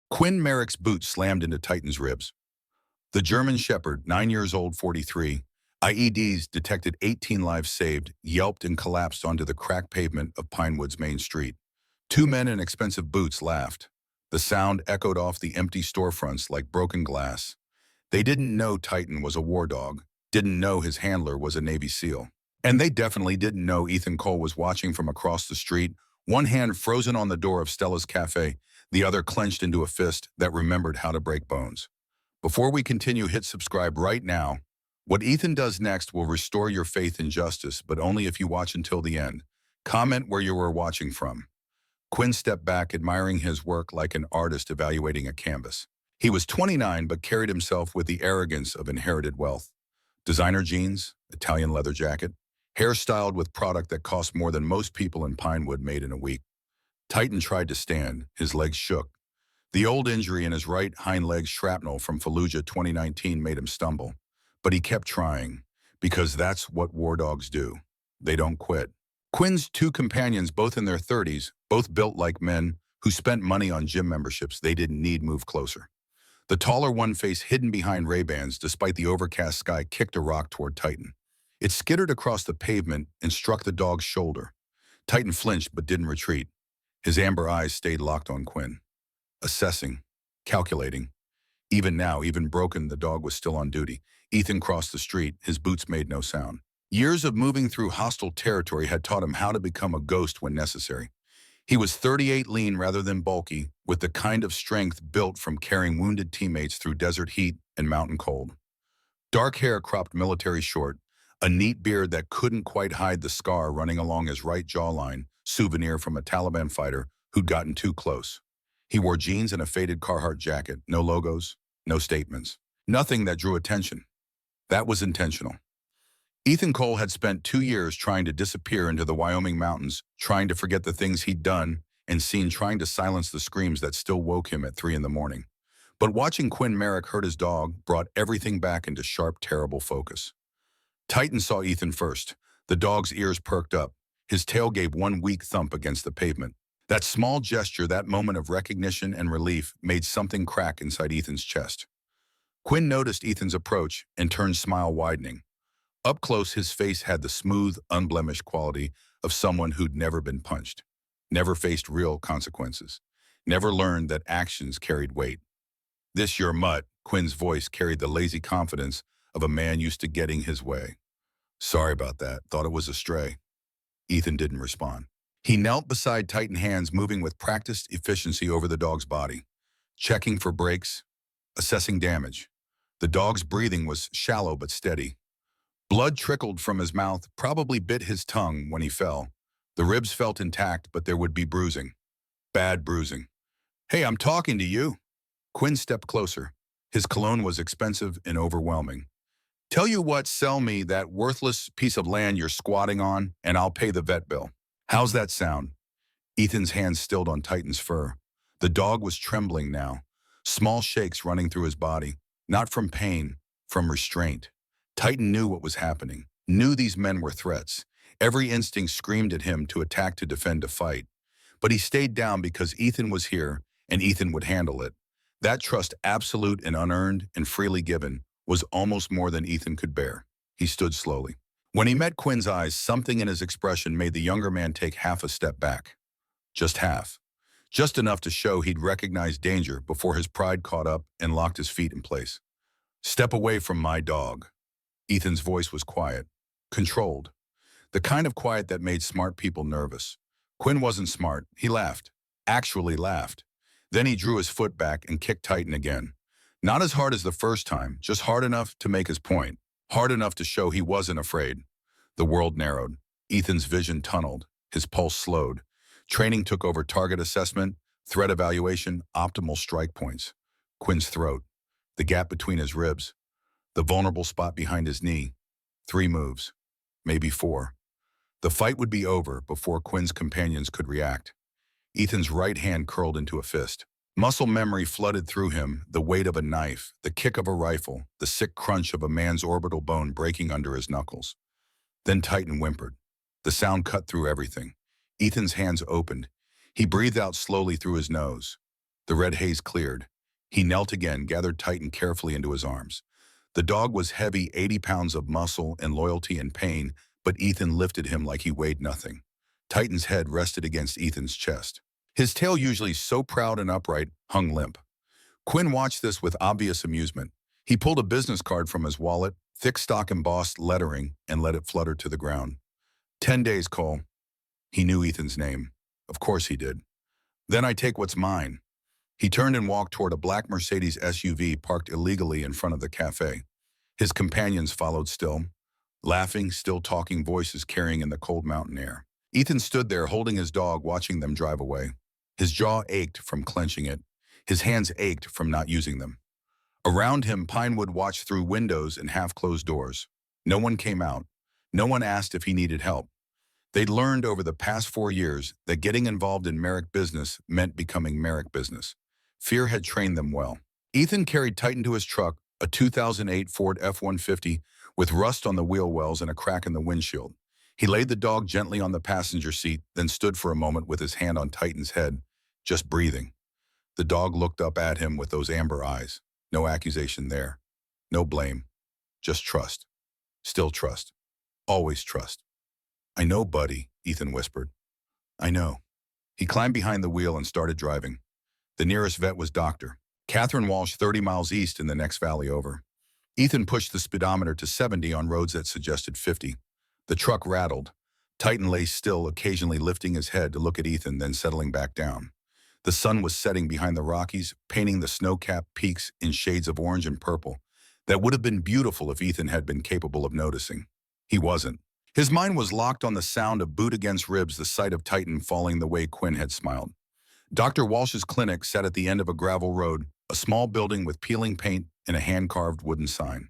Quinn Merrick's boot slammed into Titan's ribs. The German Shepherd, 9 years old, 43, IEDs detected 18 lives saved, yelped and collapsed onto the cracked pavement of Pinewood's main street. Two men in expensive boots laughed. The sound echoed off the empty storefronts like broken glass. They didn't know Titan was a war dog, didn't know his handler was a Navy SEAL. And they definitely didn't know Ethan Cole was watching from across the street, one hand frozen on the door of Stella's Cafe, the other clenched into a fist that remembered how to break bones. Before we continue, hit subscribe right now. What Ethan does next will restore your faith in justice, but only if you watch until the end. Comment where you were watching from. Quinn stepped back, admiring his work like an artist evaluating a canvas. He was 29 but carried himself with the arrogance of inherited wealth. Designer jeans, Italian leather jacket, hair styled with product that cost more than most people in Pinewood made in a week. Titan tried to stand, his legs shook. The old injury in his right hind leg, shrapnel from Fallujah 2019, made him stumble. But he kept trying, because that's what war dogs do. They don't quit. Quinn's two companions, both in their 30s, both built like men who spent money on gym memberships they didn't need, moved closer. The taller one, face hidden behind Ray-Bans despite the overcast sky, kicked a rock toward Titan. It skittered across the pavement and struck the dog's shoulder. Titan flinched but didn't retreat. His amber eyes stayed locked on Quinn. Assessing, calculating. Even now, even broken, the dog was still on duty. Ethan crossed the street. His boots made no sound. Years of moving through hostile territory had taught him how to become a ghost when necessary. He was 38, lean rather than bulky, with the kind of strength built from carrying wounded teammates through desert heat and mountain cold. Dark hair cropped military short, a neat beard that couldn't quite hide the scar running along his right jawline, souvenir from a Taliban fighter who'd gotten too close. He wore jeans and a faded Carhartt jacket, no logos, no statements, nothing that drew attention. That was intentional. Ethan Cole had spent 2 years trying to disappear into the Wyoming mountains, trying to forget the things he'd done and seen, trying to silence the screams that still woke him at 3 in the morning. But watching Quinn Merrick hurt his dog brought everything back into sharp, terrible focus. Titan saw Ethan first. The dog's ears perked up. His tail gave one weak thump against the pavement. That small gesture, that moment of recognition and relief, made something crack inside Ethan's chest. Quinn noticed Ethan's approach and turned, smile widening. Up close, his face had the smooth, unblemished quality of someone who'd never been punched, never faced real consequences, never learned that actions carried weight. "This your mutt," Quinn's voice carried the lazy confidence of a man used to getting his way. "Sorry about that. Thought it was a stray." Ethan didn't respond. He knelt beside Titan, hands moving with practiced efficiency over the dog's body, checking for breaks, assessing damage. The dog's breathing was shallow but steady. Blood trickled from his mouth, probably bit his tongue when he fell. The ribs felt intact, but there would be bruising. Bad bruising. "Hey, I'm talking to you." Quinn stepped closer. His cologne was expensive and overwhelming. "Tell you what, sell me that worthless piece of land you're squatting on, and I'll pay the vet bill. How's that sound?" Ethan's hands stilled on Titan's fur. The dog was trembling now, small shakes running through his body, not from pain, from restraint. Titan knew what was happening, knew these men were threats. Every instinct screamed at him to attack, to defend, to fight. But he stayed down because Ethan was here, and Ethan would handle it. That trust, absolute and unearned and freely given, was almost more than Ethan could bear. He stood slowly. When he met Quinn's eyes, something in his expression made the younger man take half a step back. Just half. Just enough to show he'd recognized danger before his pride caught up and locked his feet in place. "Step away from my dog." Ethan's voice was quiet, controlled. The kind of quiet that made smart people nervous. Quinn wasn't smart. He laughed. Actually laughed. Then he drew his foot back and kicked Titan again. Not as hard as the first time, just hard enough to make his point. Hard enough to show he wasn't afraid. The world narrowed. Ethan's vision tunneled. His pulse slowed. Training took over target assessment, threat evaluation, optimal strike points. Quinn's throat. The gap between his ribs. The vulnerable spot behind his knee. 3 moves. Maybe 4. The fight would be over before Quinn's companions could react. Ethan's right hand curled into a fist. Muscle memory flooded through him, the weight of a knife, the kick of a rifle, the sick crunch of a man's orbital bone breaking under his knuckles. Then Titan whimpered. The sound cut through everything. Ethan's hands opened. He breathed out slowly through his nose. The red haze cleared. He knelt again, gathered Titan carefully into his arms. The dog was heavy, 80 pounds of muscle and loyalty and pain, but Ethan lifted him like he weighed nothing. Titan's head rested against Ethan's chest. His tail, usually so proud and upright, hung limp. Quinn watched this with obvious amusement. He pulled a business card from his wallet, thick stock embossed lettering, and let it flutter to the ground. 10 days, Cole. He knew Ethan's name. Of course he did. Then I take what's mine. He turned and walked toward a black Mercedes SUV parked illegally in front of the cafe. His companions followed still, laughing, still talking voices carrying in the cold mountain air. Ethan stood there holding his dog, watching them drive away. His jaw ached from clenching it. His hands ached from not using them. Around him, Pinewood watched through windows and half-closed doors. No one came out. No one asked if he needed help. They'd learned over the past 4 years that getting involved in Merrick business meant becoming Merrick business. Fear had trained them well. Ethan carried Titan to his truck, a 2008 Ford F-150 with rust on the wheel wells and a crack in the windshield. He laid the dog gently on the passenger seat, then stood for a moment with his hand on Titan's head, just breathing. The dog looked up at him with those amber eyes. No accusation there. No blame. Just trust. Still trust. Always trust. I know, buddy, Ethan whispered. I know. He climbed behind the wheel and started driving. The nearest vet was Dr. Catherine Walsh, 30 miles east in the next valley over. Ethan pushed the speedometer to 70 on roads that suggested 50. The truck rattled. Titan lay still, occasionally lifting his head to look at Ethan, then settling back down. The sun was setting behind the Rockies, painting the snow-capped peaks in shades of orange and purple that would have been beautiful if Ethan had been capable of noticing. He wasn't. His mind was locked on the sound of boot against ribs, the sight of Titan falling the way Quinn had smiled. Dr. Walsh's clinic sat at the end of a gravel road, a small building with peeling paint and a hand-carved wooden sign.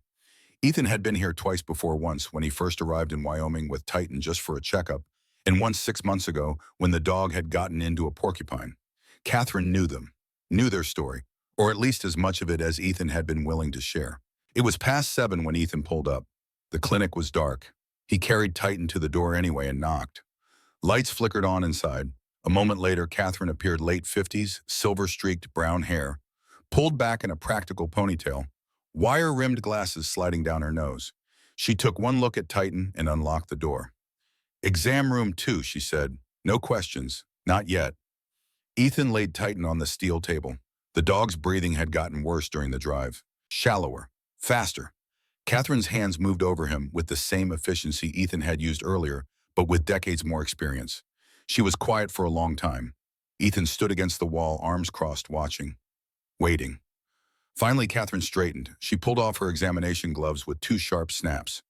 Ethan had been here twice before, once when he first arrived in Wyoming with Titan just for a checkup, and once 6 months ago when the dog had gotten into a porcupine. Catherine knew them, knew their story, or at least as much of it as Ethan had been willing to share. It was past 7 when Ethan pulled up. The clinic was dark. He carried Titan to the door anyway and knocked. Lights flickered on inside. A moment later, Catherine appeared, late 50s, silver-streaked brown hair, pulled back in a practical ponytail, wire-rimmed glasses sliding down her nose. She took one look at Titan and unlocked the door. Exam room 2, she said. No questions. Not yet. Ethan laid Titan on the steel table. The dog's breathing had gotten worse during the drive. Shallower. Faster. Catherine's hands moved over him with the same efficiency Ethan had used earlier, but with decades more experience. She was quiet for a long time. Ethan stood against the wall, arms crossed, watching. Waiting. Finally, Catherine straightened. She pulled off her examination gloves with 2 sharp snaps.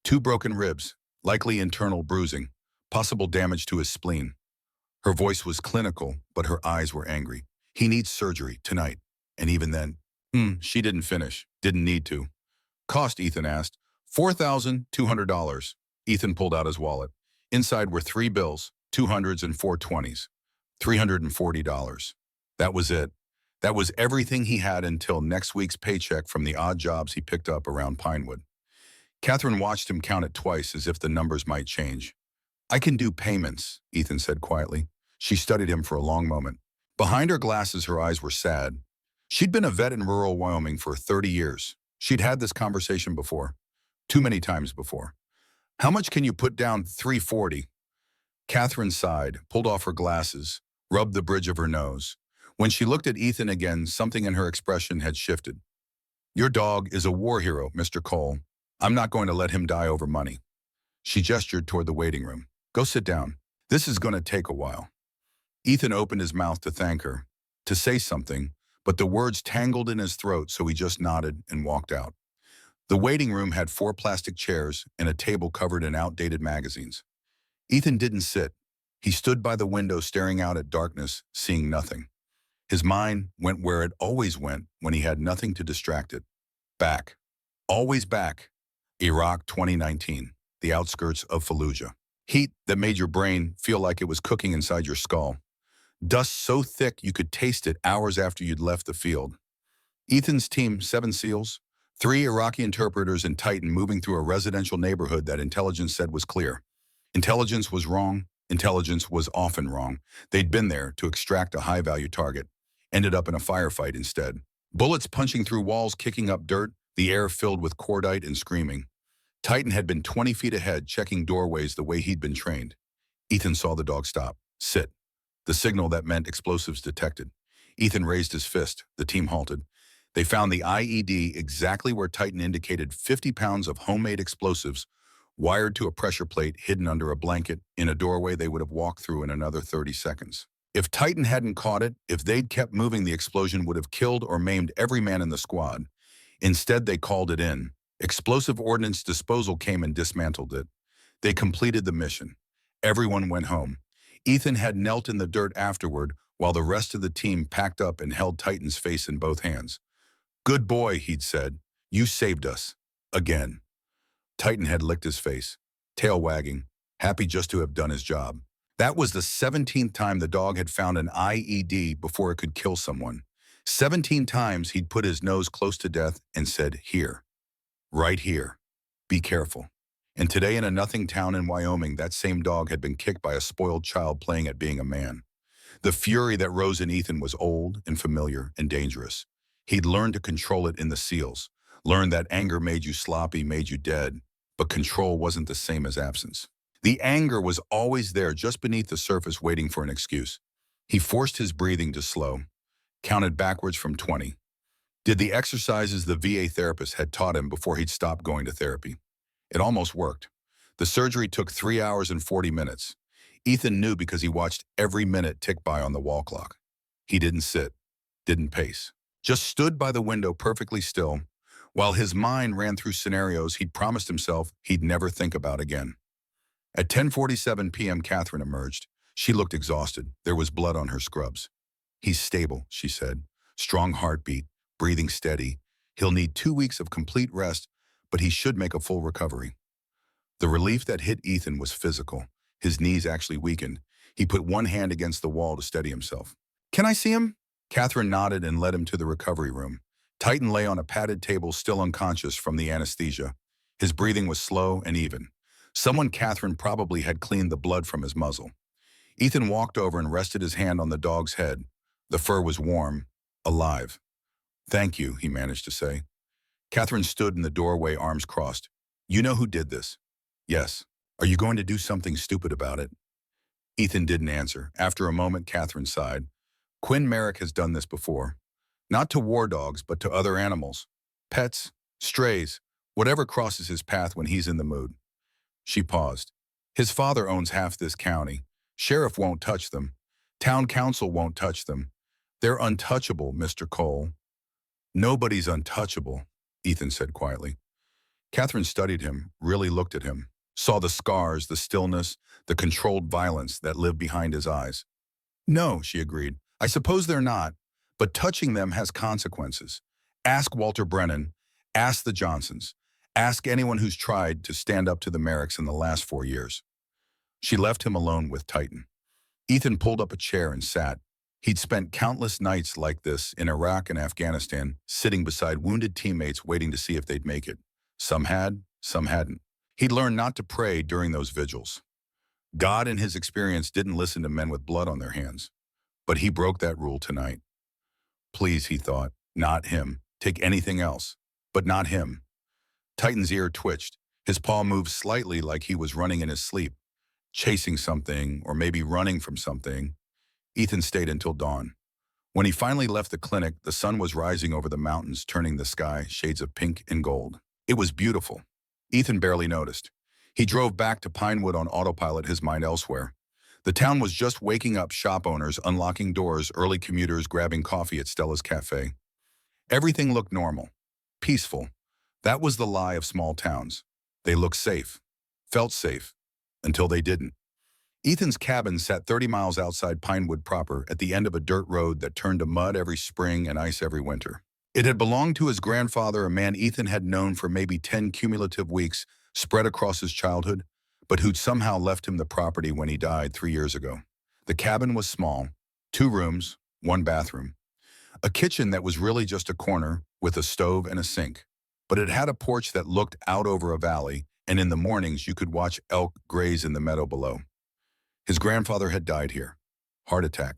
2 broken ribs, likely internal bruising, possible damage to his spleen. Her voice was clinical, but her eyes were angry. He needs surgery tonight. And even then, she didn't finish. Didn't need to. Cost, Ethan asked. $4,200. Ethan pulled out his wallet. Inside were 3 bills, 200s and 420s. $340. That was it. That was everything he had until next week's paycheck from the odd jobs he picked up around Pinewood. Catherine watched him count it twice, as if the numbers might change. I can do payments, Ethan said quietly. She studied him for a long moment. Behind her glasses, her eyes were sad. She'd been a vet in rural Wyoming for 30 years. She'd had this conversation before. Too many times before. How much can you put down? $340. Catherine sighed, pulled off her glasses, rubbed the bridge of her nose. When she looked at Ethan again, something in her expression had shifted. Your dog is a war hero, Mr. Cole. I'm not going to let him die over money. She gestured toward the waiting room. Go sit down. This is going to take a while. Ethan opened his mouth to thank her, to say something, but the words tangled in his throat, so he just nodded and walked out. The waiting room had 4 plastic chairs and a table covered in outdated magazines. Ethan didn't sit. He stood by the window staring out at darkness, seeing nothing. His mind went where it always went when he had nothing to distract it. Back. Always back. Iraq 2019, the outskirts of Fallujah. Heat that made your brain feel like it was cooking inside your skull. Dust so thick you could taste it hours after you'd left the field. Ethan's team, 7 SEALs, 3 Iraqi interpreters and Titan, moving through a residential neighborhood that intelligence said was clear. Intelligence was wrong. Intelligence was often wrong. They'd been there to extract a high-value target. ended up in a firefight instead. Bullets punching through walls, kicking up dirt, the air filled with cordite and screaming. Titan had been 20 feet ahead, checking doorways the way he'd been trained. Ethan saw the dog stop. Sit. The signal that meant explosives detected. Ethan raised his fist. The team halted. They found the IED exactly where Titan indicated, 50 pounds of homemade explosives wired to a pressure plate hidden under a blanket in a doorway they would have walked through in another 30 seconds. If Titan hadn't caught it, if they'd kept moving, the explosion would have killed or maimed every man in the squad. Instead, they called it in. Explosive ordnance disposal came and dismantled it. They completed the mission. Everyone went home. Ethan had knelt in the dirt afterward while the rest of the team packed up and held Titan's face in both hands. "Good boy," he'd said. "You saved us. Again." Titan had licked his face, tail wagging, happy just to have done his job. That was the 17th time the dog had found an IED before it could kill someone. 17 times he'd put his nose close to death and said, "Here. Right here. Be careful." And today in a nothing town in Wyoming, that same dog had been kicked by a spoiled child playing at being a man. The fury that rose in Ethan was old and familiar and dangerous. He'd learned to control it in the SEALs, learned that anger made you sloppy, made you dead, but control wasn't the same as absence. The anger was always there, just beneath the surface, waiting for an excuse. He forced his breathing to slow, counted backwards from 20. Did the exercises the VA therapist had taught him before he'd stopped going to therapy. It almost worked. The surgery took 3 hours and 40 minutes. Ethan knew because he watched every minute tick by on the wall clock. He didn't sit, didn't pace, just stood by the window perfectly still, while his mind ran through scenarios he'd promised himself he'd never think about again. At 10:47 p.m., Catherine emerged. She looked exhausted. There was blood on her scrubs. "He's stable," she said. "Strong heartbeat, breathing steady. He'll need 2 weeks of complete rest, but he should make a full recovery." The relief that hit Ethan was physical. His knees actually weakened. He put one hand against the wall to steady himself. "Can I see him?" Catherine nodded and led him to the recovery room. Titan lay on a padded table, still unconscious from the anesthesia. His breathing was slow and even. Someone Catherine probably had cleaned the blood from his muzzle. Ethan walked over and rested his hand on the dog's head. The fur was warm, alive. "Thank you," he managed to say. Catherine stood in the doorway, arms crossed. "You know who did this?" "Yes." "Are you going to do something stupid about it?" Ethan didn't answer. After a moment, Catherine sighed. "Quinn Merrick has done this before. Not to war dogs, but to other animals. Pets, strays, whatever crosses his path when he's in the mood." She paused. "His father owns half this county. Sheriff won't touch them. Town council won't touch them. They're untouchable, Mr. Cole." "Nobody's untouchable," Ethan said quietly. Catherine studied him, really looked at him, saw the scars, the stillness, the controlled violence that lived behind his eyes. "No," she agreed. "I suppose they're not, but touching them has consequences. Ask Walter Brennan, ask the Johnsons, ask anyone who's tried to stand up to the Merricks in the last 4 years." She left him alone with Titan. Ethan pulled up a chair and sat. He'd spent countless nights like this in Iraq and Afghanistan, sitting beside wounded teammates waiting to see if they'd make it. Some had, some hadn't. He'd learned not to pray during those vigils. God, in his experience, didn't listen to men with blood on their hands. But he broke that rule tonight. Please, he thought, not him. Take anything else, but not him. Titan's ear twitched. His paw moved slightly, like he was running in his sleep, chasing something, or maybe running from something. Ethan stayed until dawn. When he finally left the clinic, the sun was rising over the mountains, turning the sky shades of pink and gold. It was beautiful. Ethan barely noticed. He drove back to Pinewood on autopilot, his mind elsewhere. The town was just waking up, shop owners unlocking doors, early commuters grabbing coffee at Stella's Cafe. Everything looked normal, peaceful. That was the lie of small towns. They looked safe, felt safe, until they didn't. Ethan's cabin sat 30 miles outside Pinewood proper, at the end of a dirt road that turned to mud every spring and ice every winter. It had belonged to his grandfather, a man Ethan had known for maybe 10 cumulative weeks, spread across his childhood, but who'd somehow left him the property when he died 3 years ago. The cabin was small, 2 rooms, 1 bathroom. A kitchen that was really just a corner with a stove and a sink. But it had a porch that looked out over a valley, and in the mornings you could watch elk graze in the meadow below. His grandfather had died here. Heart attack.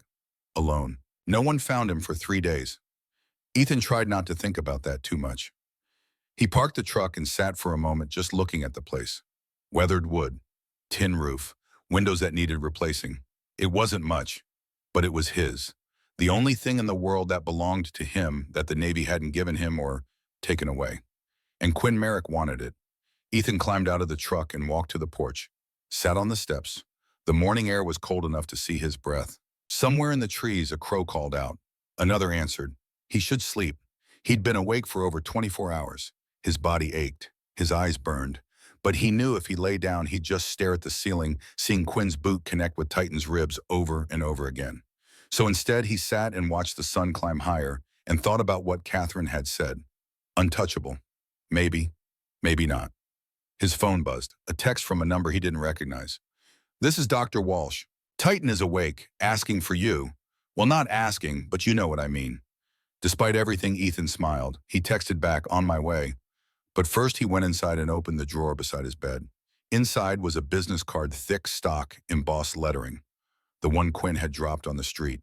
Alone. No one found him for 3 days. Ethan tried not to think about that too much. He parked the truck and sat for a moment just looking at the place. Weathered wood, tin roof, windows that needed replacing. It wasn't much, but it was his. The only thing in the world that belonged to him that the Navy hadn't given him or taken away. And Quinn Merrick wanted it. Ethan climbed out of the truck and walked to the porch, sat on the steps. The morning air was cold enough to see his breath. Somewhere in the trees, a crow called out. Another answered. He should sleep. He'd been awake for over 24 hours. His body ached. His eyes burned. But he knew if he lay down, he'd just stare at the ceiling, seeing Quinn's boot connect with Titan's ribs over and over again. So instead, he sat and watched the sun climb higher and thought about what Catherine had said. Untouchable. Maybe, maybe not. His phone buzzed, a text from a number he didn't recognize. This is Dr. Walsh. Titan is awake, asking for you. Well, not asking, but you know what I mean. Despite everything, Ethan smiled. He texted back, on my way. But first he went inside and opened the drawer beside his bed. Inside was a business card, thick stock, embossed lettering. The one Quinn had dropped on the street.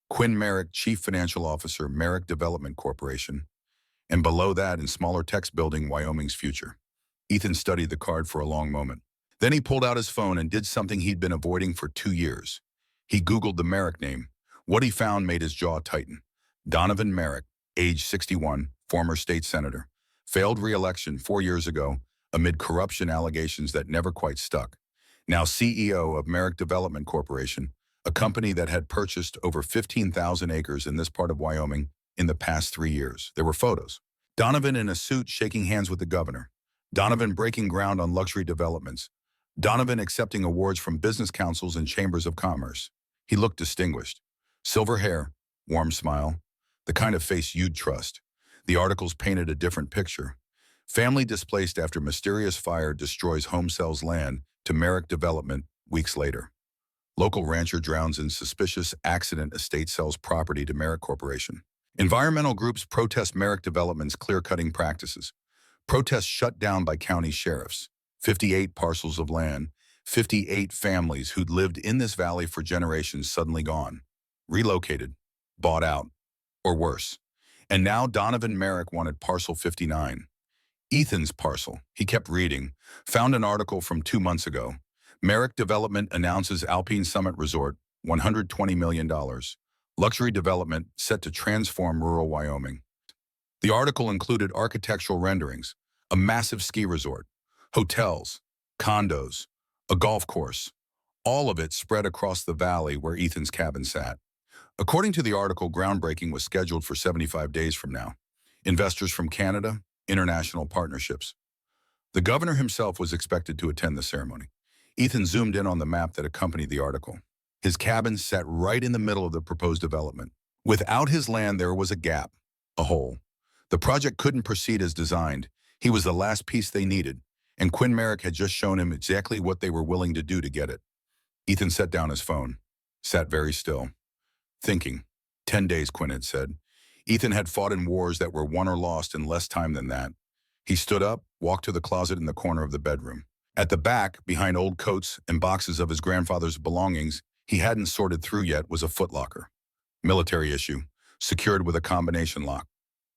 Quinn Merrick, Chief Financial Officer, Merrick Development Corporation. And below that, in smaller text, building Wyoming's future. Ethan studied the card for a long moment. Then he pulled out his phone and did something he'd been avoiding for 2 years. He Googled the Merrick name. What he found made his jaw tighten. Donovan Merrick, age 61, former state senator. Failed re-election 4 years ago amid corruption allegations that never quite stuck. Now CEO of Merrick Development Corporation, a company that had purchased over 15,000 acres in this part of Wyoming in the past 3 years. There were photos. Donovan in a suit shaking hands with the governor. Donovan breaking ground on luxury developments. Donovan accepting awards from business councils and chambers of commerce. He looked distinguished. Silver hair, warm smile, the kind of face you'd trust. The articles painted a different picture. Family displaced after mysterious fire destroys home sells land to Merrick Development weeks later. Local rancher drowns in suspicious accident, estate sells property to Merrick Corporation. Environmental groups protest Merrick Development's clear-cutting practices. Protests shut down by county sheriffs. 58 parcels of land, 58 families who'd lived in this valley for generations suddenly gone. Relocated, bought out, or worse. And now Donovan Merrick wanted parcel 59. Ethan's parcel. He kept reading. Found an article from 2 months ago. Merrick Development announces Alpine Summit Resort, $120 million. Luxury development set to transform rural Wyoming. The article included architectural renderings, a massive ski resort, hotels, condos, a golf course, all of it spread across the valley where Ethan's cabin sat. According to the article, groundbreaking was scheduled for 75 days from now. Investors from Canada, international partnerships. The governor himself was expected to attend the ceremony. Ethan zoomed in on the map that accompanied the article. His cabin sat right in the middle of the proposed development. Without his land, there was a gap, a hole. The project couldn't proceed as designed. He was the last piece they needed, and Quinn Merrick had just shown him exactly what they were willing to do to get it. Ethan set down his phone, sat very still, thinking. 10 days, Quinn had said. Ethan had fought in wars that were won or lost in less time than that. He stood up, walked to the closet in the corner of the bedroom. At the back, behind old coats and boxes of his grandfather's belongings he hadn't sorted through yet, was a footlocker. Military issue, secured with a combination lock.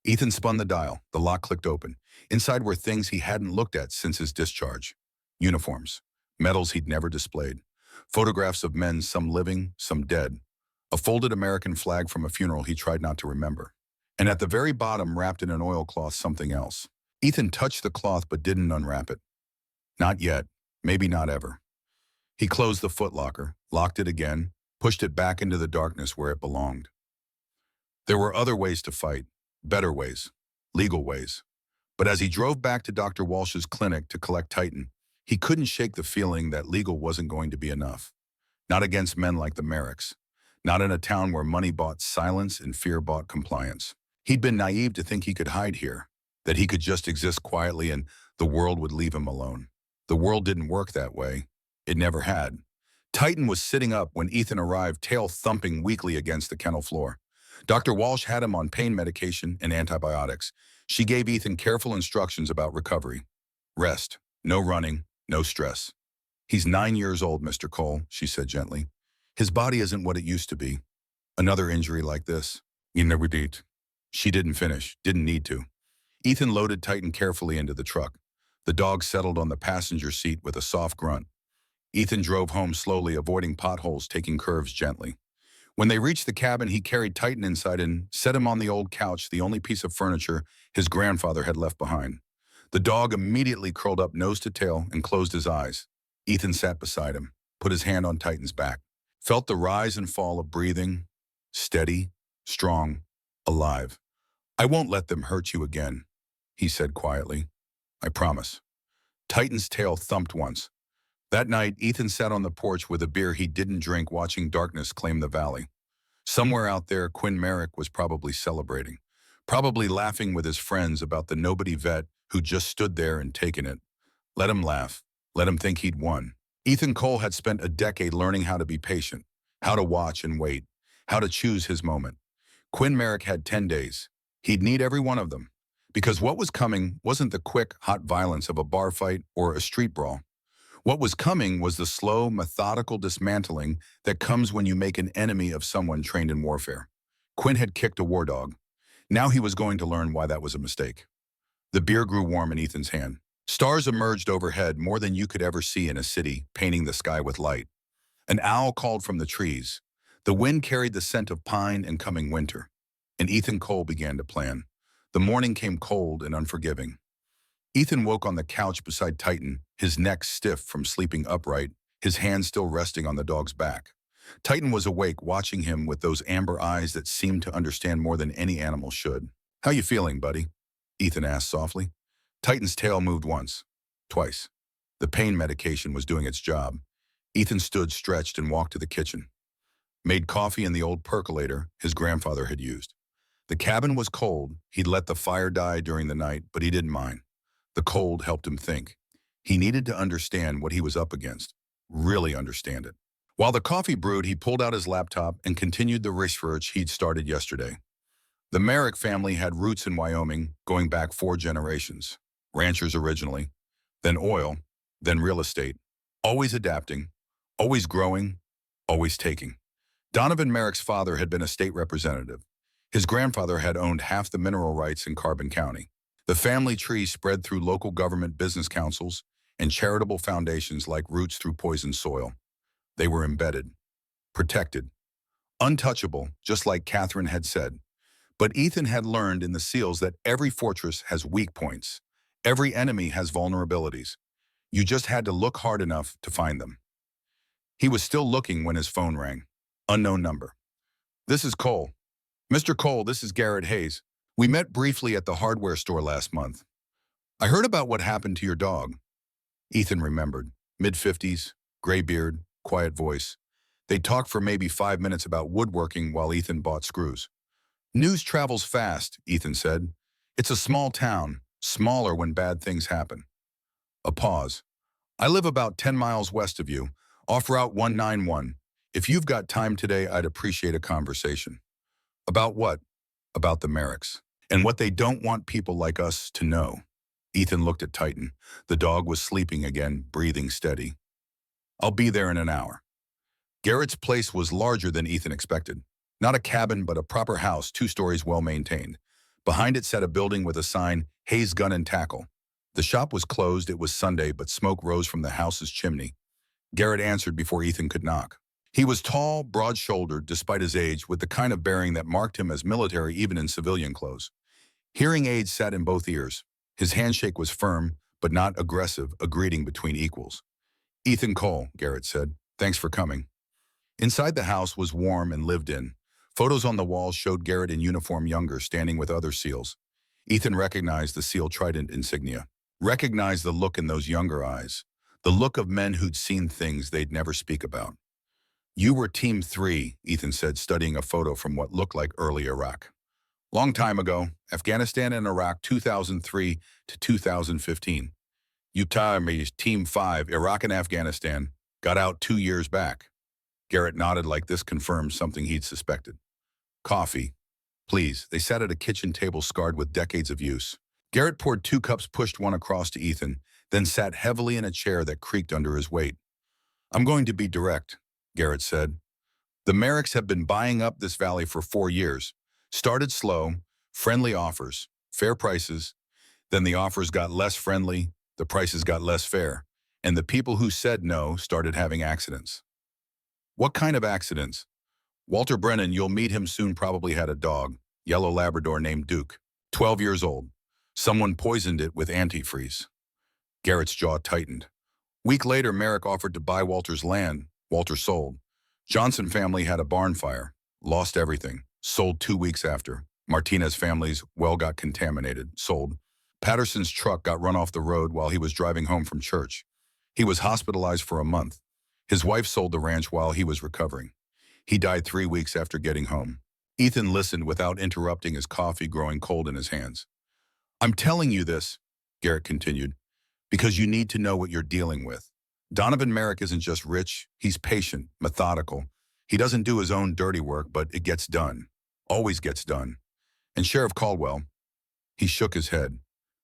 Ethan spun the dial. The lock clicked open. Inside were things he hadn't looked at since his discharge. Uniforms, medals he'd never displayed, photographs of men, some living, some dead, a folded American flag from a funeral he tried not to remember. And at the very bottom, wrapped in an oilcloth, something else. Ethan touched the cloth but didn't unwrap it. Not yet, maybe not ever. He closed the footlocker, locked it again, pushed it back into the darkness where it belonged. There were other ways to fight, better ways, legal ways. But as he drove back to Dr. Walsh's clinic to collect Titan, he couldn't shake the feeling that legal wasn't going to be enough. Not against men like the Merricks. Not in a town where money bought silence and fear bought compliance. He'd been naive to think he could hide here, that he could just exist quietly and the world would leave him alone. The world didn't work that way. It never had. Titan was sitting up when Ethan arrived, tail thumping weakly against the kennel floor. Dr. Walsh had him on pain medication and antibiotics. She gave Ethan careful instructions about recovery. Rest, no running, no stress. He's 9 years old, Mr. Cole, she said gently. His body isn't what it used to be. Another injury like this? You never did. She didn't finish, didn't need to. Ethan loaded Titan carefully into the truck. The dog settled on the passenger seat with a soft grunt. Ethan drove home slowly, avoiding potholes, taking curves gently. When they reached the cabin, he carried Titan inside and set him on the old couch, the only piece of furniture his grandfather had left behind. The dog immediately curled up nose to tail and closed his eyes. Ethan sat beside him, put his hand on Titan's back, felt the rise and fall of breathing, steady, strong, alive. "I won't let them hurt you again," he said quietly. "I promise." Titan's tail thumped once. That night, Ethan sat on the porch with a beer he didn't drink, watching darkness claim the valley. Somewhere out there, Quinn Merrick was probably celebrating, probably laughing with his friends about the nobody vet who just stood there and taken it. Let him laugh. Let him think he'd won. Ethan Cole had spent a decade learning how to be patient, how to watch and wait, how to choose his moment. Quinn Merrick had 10 days. He'd need every one of them. Because what was coming wasn't the quick, hot violence of a bar fight or a street brawl. What was coming was the slow, methodical dismantling that comes when you make an enemy of someone trained in warfare. Quinn had kicked a war dog. Now he was going to learn why that was a mistake. The beer grew warm in Ethan's hand. Stars emerged overhead, more than you could ever see in a city, painting the sky with light. An owl called from the trees. The wind carried the scent of pine and coming winter. And Ethan Cole began to plan. The morning came cold and unforgiving. Ethan woke on the couch beside Titan, his neck stiff from sleeping upright, his hand still resting on the dog's back. Titan was awake, watching him with those amber eyes that seemed to understand more than any animal should. "How you feeling, buddy?" Ethan asked softly. Titan's tail moved once, twice. The pain medication was doing its job. Ethan stood, stretched, and walked to the kitchen. Made coffee in the old percolator his grandfather had used. The cabin was cold. He'd let the fire die during the night, but he didn't mind. The cold helped him think. He needed to understand what he was up against, really understand it. While the coffee brewed, he pulled out his laptop and continued the research he'd started yesterday. The Merrick family had roots in Wyoming going back 4 generations. Ranchers originally, then oil, then real estate. Always adapting, always growing, always taking. Donovan Merrick's father had been a state representative. His grandfather had owned half the mineral rights in Carbon County. The family tree spread through local government business councils and charitable foundations like roots through poisoned soil. They were embedded, protected, untouchable, just like Catherine had said. But Ethan had learned in the SEALs that every fortress has weak points. Every enemy has vulnerabilities. You just had to look hard enough to find them. He was still looking when his phone rang. Unknown number. "This is Cole." "Mr. Cole, this is Garrett Hayes. We met briefly at the hardware store last month. I heard about what happened to your dog." Ethan remembered. Mid-50s, gray beard, quiet voice. They talked for maybe 5 minutes about woodworking while Ethan bought screws. "News travels fast," Ethan said. "It's a small town, smaller when bad things happen." A pause. "I live about 10 miles west of you, off Route 191. If you've got time today, I'd appreciate a conversation." "About what?" "About the Merricks. And what they don't want people like us to know." Ethan looked at Titan. The dog was sleeping again, breathing steady. "I'll be there in an hour." Garrett's place was larger than Ethan expected. Not a cabin, but a proper house, 2 stories well maintained. Behind it sat a building with a sign, Hayes Gun and Tackle. The shop was closed. It was Sunday, but smoke rose from the house's chimney. Garrett answered before Ethan could knock. He was tall, broad-shouldered, despite his age, with the kind of bearing that marked him as military even in civilian clothes. Hearing aids sat in both ears. His handshake was firm, but not aggressive, a greeting between equals. "Ethan Cole," Garrett said. "Thanks for coming." Inside the house was warm and lived in. Photos on the walls showed Garrett in uniform, younger, standing with other SEALs. Ethan recognized the SEAL Trident insignia. Recognized the look in those younger eyes. The look of men who'd seen things they'd never speak about. "You were Team 3, Ethan said, studying a photo from what looked like early Iraq. "Long time ago, Afghanistan and Iraq, 2003 to 2015. You tied me Team 5, Iraq and Afghanistan, got out 2 years back." Garrett nodded like this confirmed something he'd suspected. "Coffee, please." They sat at a kitchen table scarred with decades of use. Garrett poured 2 cups, pushed one across to Ethan, then sat heavily in a chair that creaked under his weight. "I'm going to be direct," Garrett said. The Merricks have been buying up this valley for 4 years. Started slow, friendly offers, fair prices. Then the offers got less friendly, the prices got less fair, and the people who said no started having accidents. What kind of accidents? Walter Brennan, you'll meet him soon, probably had a dog, yellow Labrador named Duke, 12 years old. Someone poisoned it with antifreeze. Garrett's jaw tightened. Week later, Merrick offered to buy Walter's land. Walter sold. Johnson family had a barn fire, lost everything, sold 2 weeks after. Martinez family's well got contaminated, sold. Patterson's truck got run off the road while he was driving home from church. He was hospitalized for a month. His wife sold the ranch while he was recovering. He died 3 weeks after getting home. Ethan listened without interrupting, his coffee growing cold in his hands. I'm telling you this, Garrett continued, because you need to know what you're dealing with. Donovan Merrick isn't just rich, he's patient, methodical. He doesn't do his own dirty work, but it gets done. Always gets done. And Sheriff Caldwell, he shook his head.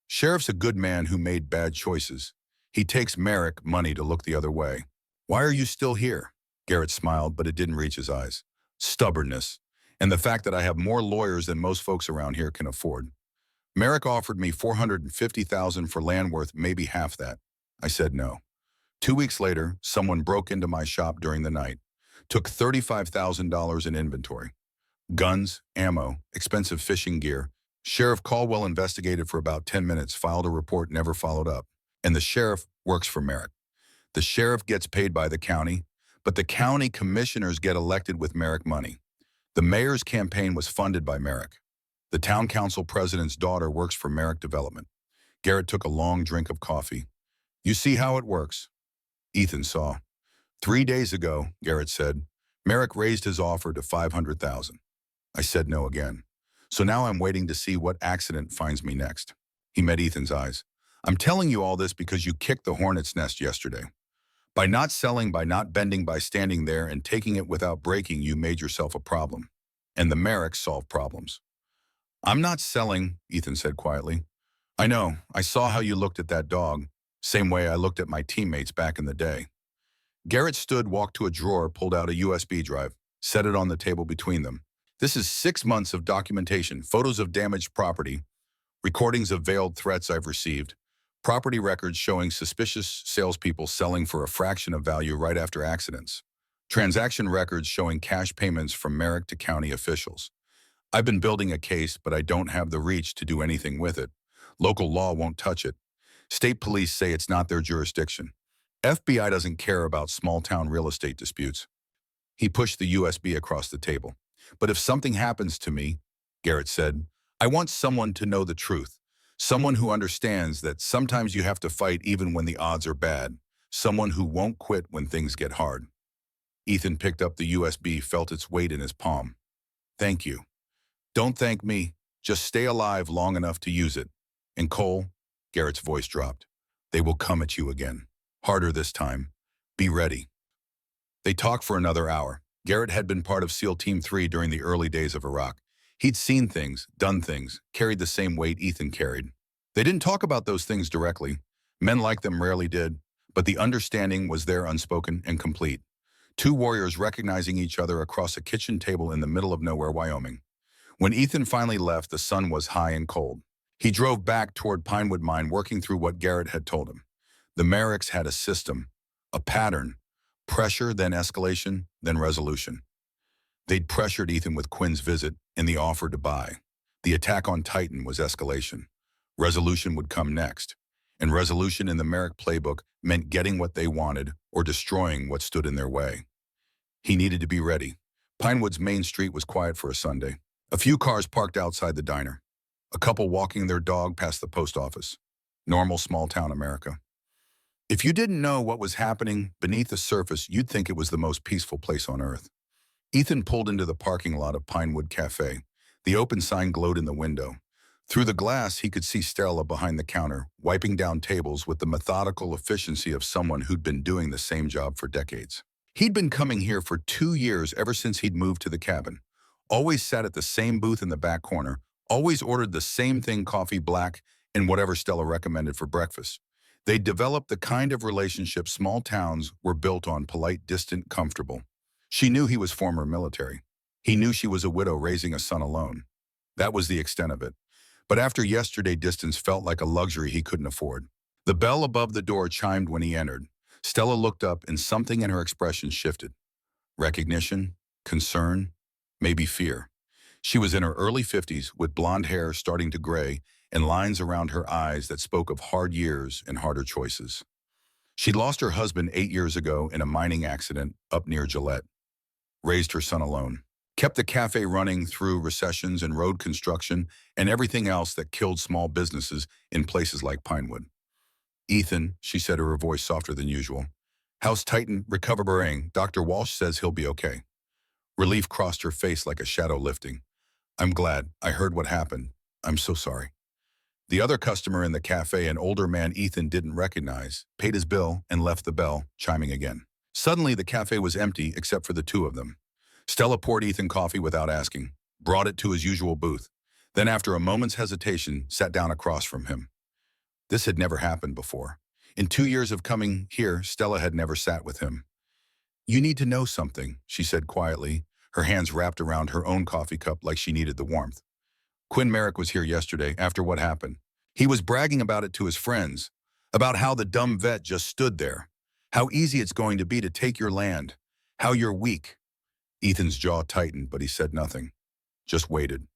Sheriff's a good man who made bad choices. He takes Merrick money to look the other way. Why are you still here? Garrett smiled, but it didn't reach his eyes. Stubbornness, and the fact that I have more lawyers than most folks around here can afford. Merrick offered me $450,000 for land worth maybe half that. I said no. 2 weeks later, someone broke into my shop during the night, took $35,000 in inventory. Guns, ammo, expensive fishing gear. Sheriff Caldwell investigated for about 10 minutes, filed a report, never followed up. And the sheriff works for Merrick. The sheriff gets paid by the county, but the county commissioners get elected with Merrick money. The mayor's campaign was funded by Merrick. The town council president's daughter works for Merrick Development. Garrett took a long drink of coffee. You see how it works? Ethan saw. 3 days ago, Garrett said, Merrick raised his offer to $500,000. I said no again. So now I'm waiting to see what accident finds me next. He met Ethan's eyes. I'm telling you all this because you kicked the hornet's nest yesterday. By not selling, by not bending, by standing there and taking it without breaking, you made yourself a problem. And the Merricks solve problems. I'm not selling, Ethan said quietly. I know, I saw how you looked at that dog, same way I looked at my teammates back in the day. Garrett stood, walked to a drawer, pulled out a USB drive, set it on the table between them. This is 6 months of documentation, photos of damaged property, recordings of veiled threats I've received, property records showing suspicious salespeople selling for a fraction of value right after accidents, transaction records showing cash payments from Merrick to county officials. I've been building a case, but I don't have the reach to do anything with it. Local law won't touch it. State police say it's not their jurisdiction. FBI doesn't care about small-town real estate disputes. He pushed the USB across the table. But if something happens to me, Garrett said, I want someone to know the truth. Someone who understands that sometimes you have to fight even when the odds are bad. Someone who won't quit when things get hard. Ethan picked up the USB, felt its weight in his palm. Thank you. Don't thank me. Just stay alive long enough to use it. And Cole, Garrett's voice dropped. They will come at you again. Harder this time. Be ready. They talked for another hour. Garrett had been part of SEAL Team 3 during the early days of Iraq. He'd seen things, done things, carried the same weight Ethan carried. They didn't talk about those things directly. Men like them rarely did, but the understanding was there, unspoken and complete. Two warriors recognizing each other across a kitchen table in the middle of nowhere, Wyoming. When Ethan finally left, the sun was high and cold. He drove back toward Pinewood Mine, working through what Garrett had told him. The Merricks had a system, a pattern, pressure, then escalation, then resolution. They'd pressured Ethan with Quinn's visit and the offer to buy. The attack on Titan was escalation. Resolution would come next. And resolution in the Merrick playbook meant getting what they wanted or destroying what stood in their way. He needed to be ready. Pinewood's main street was quiet for a Sunday. A few cars parked outside the diner. A couple walking their dog past the post office. Normal small-town America. If you didn't know what was happening beneath the surface, you'd think it was the most peaceful place on earth. Ethan pulled into the parking lot of Pinewood Cafe. The open sign glowed in the window. Through the glass, he could see Stella behind the counter, wiping down tables with the methodical efficiency of someone who'd been doing the same job for decades. He'd been coming here for 2 years ever since he'd moved to the cabin. Always sat at the same booth in the back corner, always ordered the same thing, coffee black, and whatever Stella recommended for breakfast. They developed the kind of relationship small towns were built on: polite, distant, comfortable. She knew he was former military. He knew she was a widow raising a son alone. That was the extent of it. But after yesterday, distance felt like a luxury he couldn't afford. The bell above the door chimed when he entered. Stella looked up and something in her expression shifted. Recognition, concern, maybe fear. She was in her early 50s with blonde hair starting to gray and lines around her eyes that spoke of hard years and harder choices. She'd lost her husband 8 years ago in a mining accident up near Gillette, raised her son alone, kept the cafe running through recessions and road construction and everything else that killed small businesses in places like Pinewood. Ethan, she said, her voice softer than usual. How's Titan recovering? Dr. Walsh says he'll be okay. Relief crossed her face like a shadow lifting. I'm glad. I heard what happened. I'm so sorry. The other customer in the cafe, an older man Ethan didn't recognize, paid his bill and left the bell, chiming again. Suddenly, the cafe was empty except for the two of them. Stella poured Ethan coffee without asking, brought it to his usual booth, then after a moment's hesitation, sat down across from him. This had never happened before. In 2 years of coming here, Stella had never sat with him. You need to know something, she said quietly, her hands wrapped around her own coffee cup like she needed the warmth. Quinn Merrick was here yesterday after what happened. He was bragging about it to his friends, about how the dumb vet just stood there, how easy it's going to be to take your land, how you're weak. Ethan's jaw tightened, but he said nothing, just waited.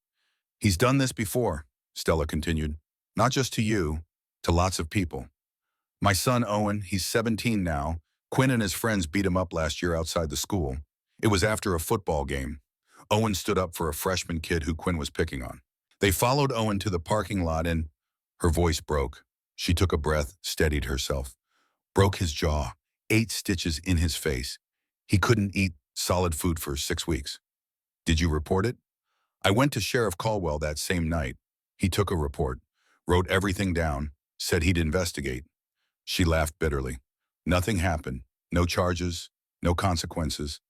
He's done this before, Stella continued, not just to you, to lots of people. My son Owen, he's 17 now. Quinn and his friends beat him up last year outside the school. It was after a football game. Owen stood up for a freshman kid who Quinn was picking on. They followed Owen to the parking lot and her voice broke. She took a breath, steadied herself. Broke his jaw, 8 stitches in his face. He couldn't eat solid food for 6 weeks. Did you report it? I went to Sheriff Caldwell that same night. He took a report, wrote everything down, said he'd investigate. She laughed bitterly. Nothing happened. No charges, no consequences.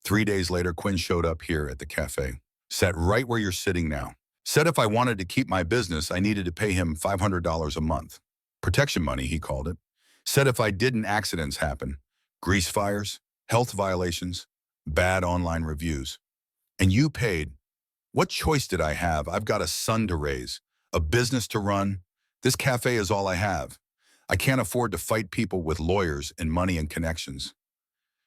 3 days later, Quinn showed up here at the cafe. Sat right where you're sitting now. Said if I wanted to keep my business, I needed to pay him $500 a month. Protection money, he called it. Said if I didn't, accidents happen. Grease fires, health violations, bad online reviews. And you paid. What choice did I have? I've got a son to raise, a business to run. This cafe is all I have. I can't afford to fight people with lawyers and money and connections.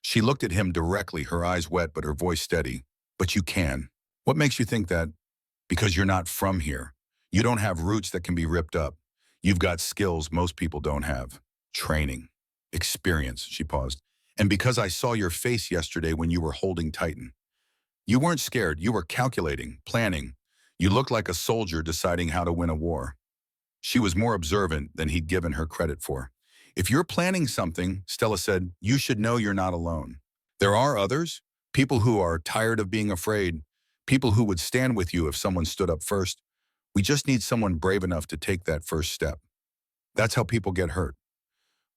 She looked at him directly, her eyes wet but her voice steady. But you can. What makes you think that? Because you're not from here. You don't have roots that can be ripped up. You've got skills most people don't have. Training. Experience, she paused. And because I saw your face yesterday when you were holding Titan. You weren't scared, you were calculating, planning. You looked like a soldier deciding how to win a war. She was more observant than he'd given her credit for. If you're planning something, Stella said, you should know you're not alone. There are others, people who are tired of being afraid, people who would stand with you if someone stood up first. We just need someone brave enough to take that first step. That's how people get hurt.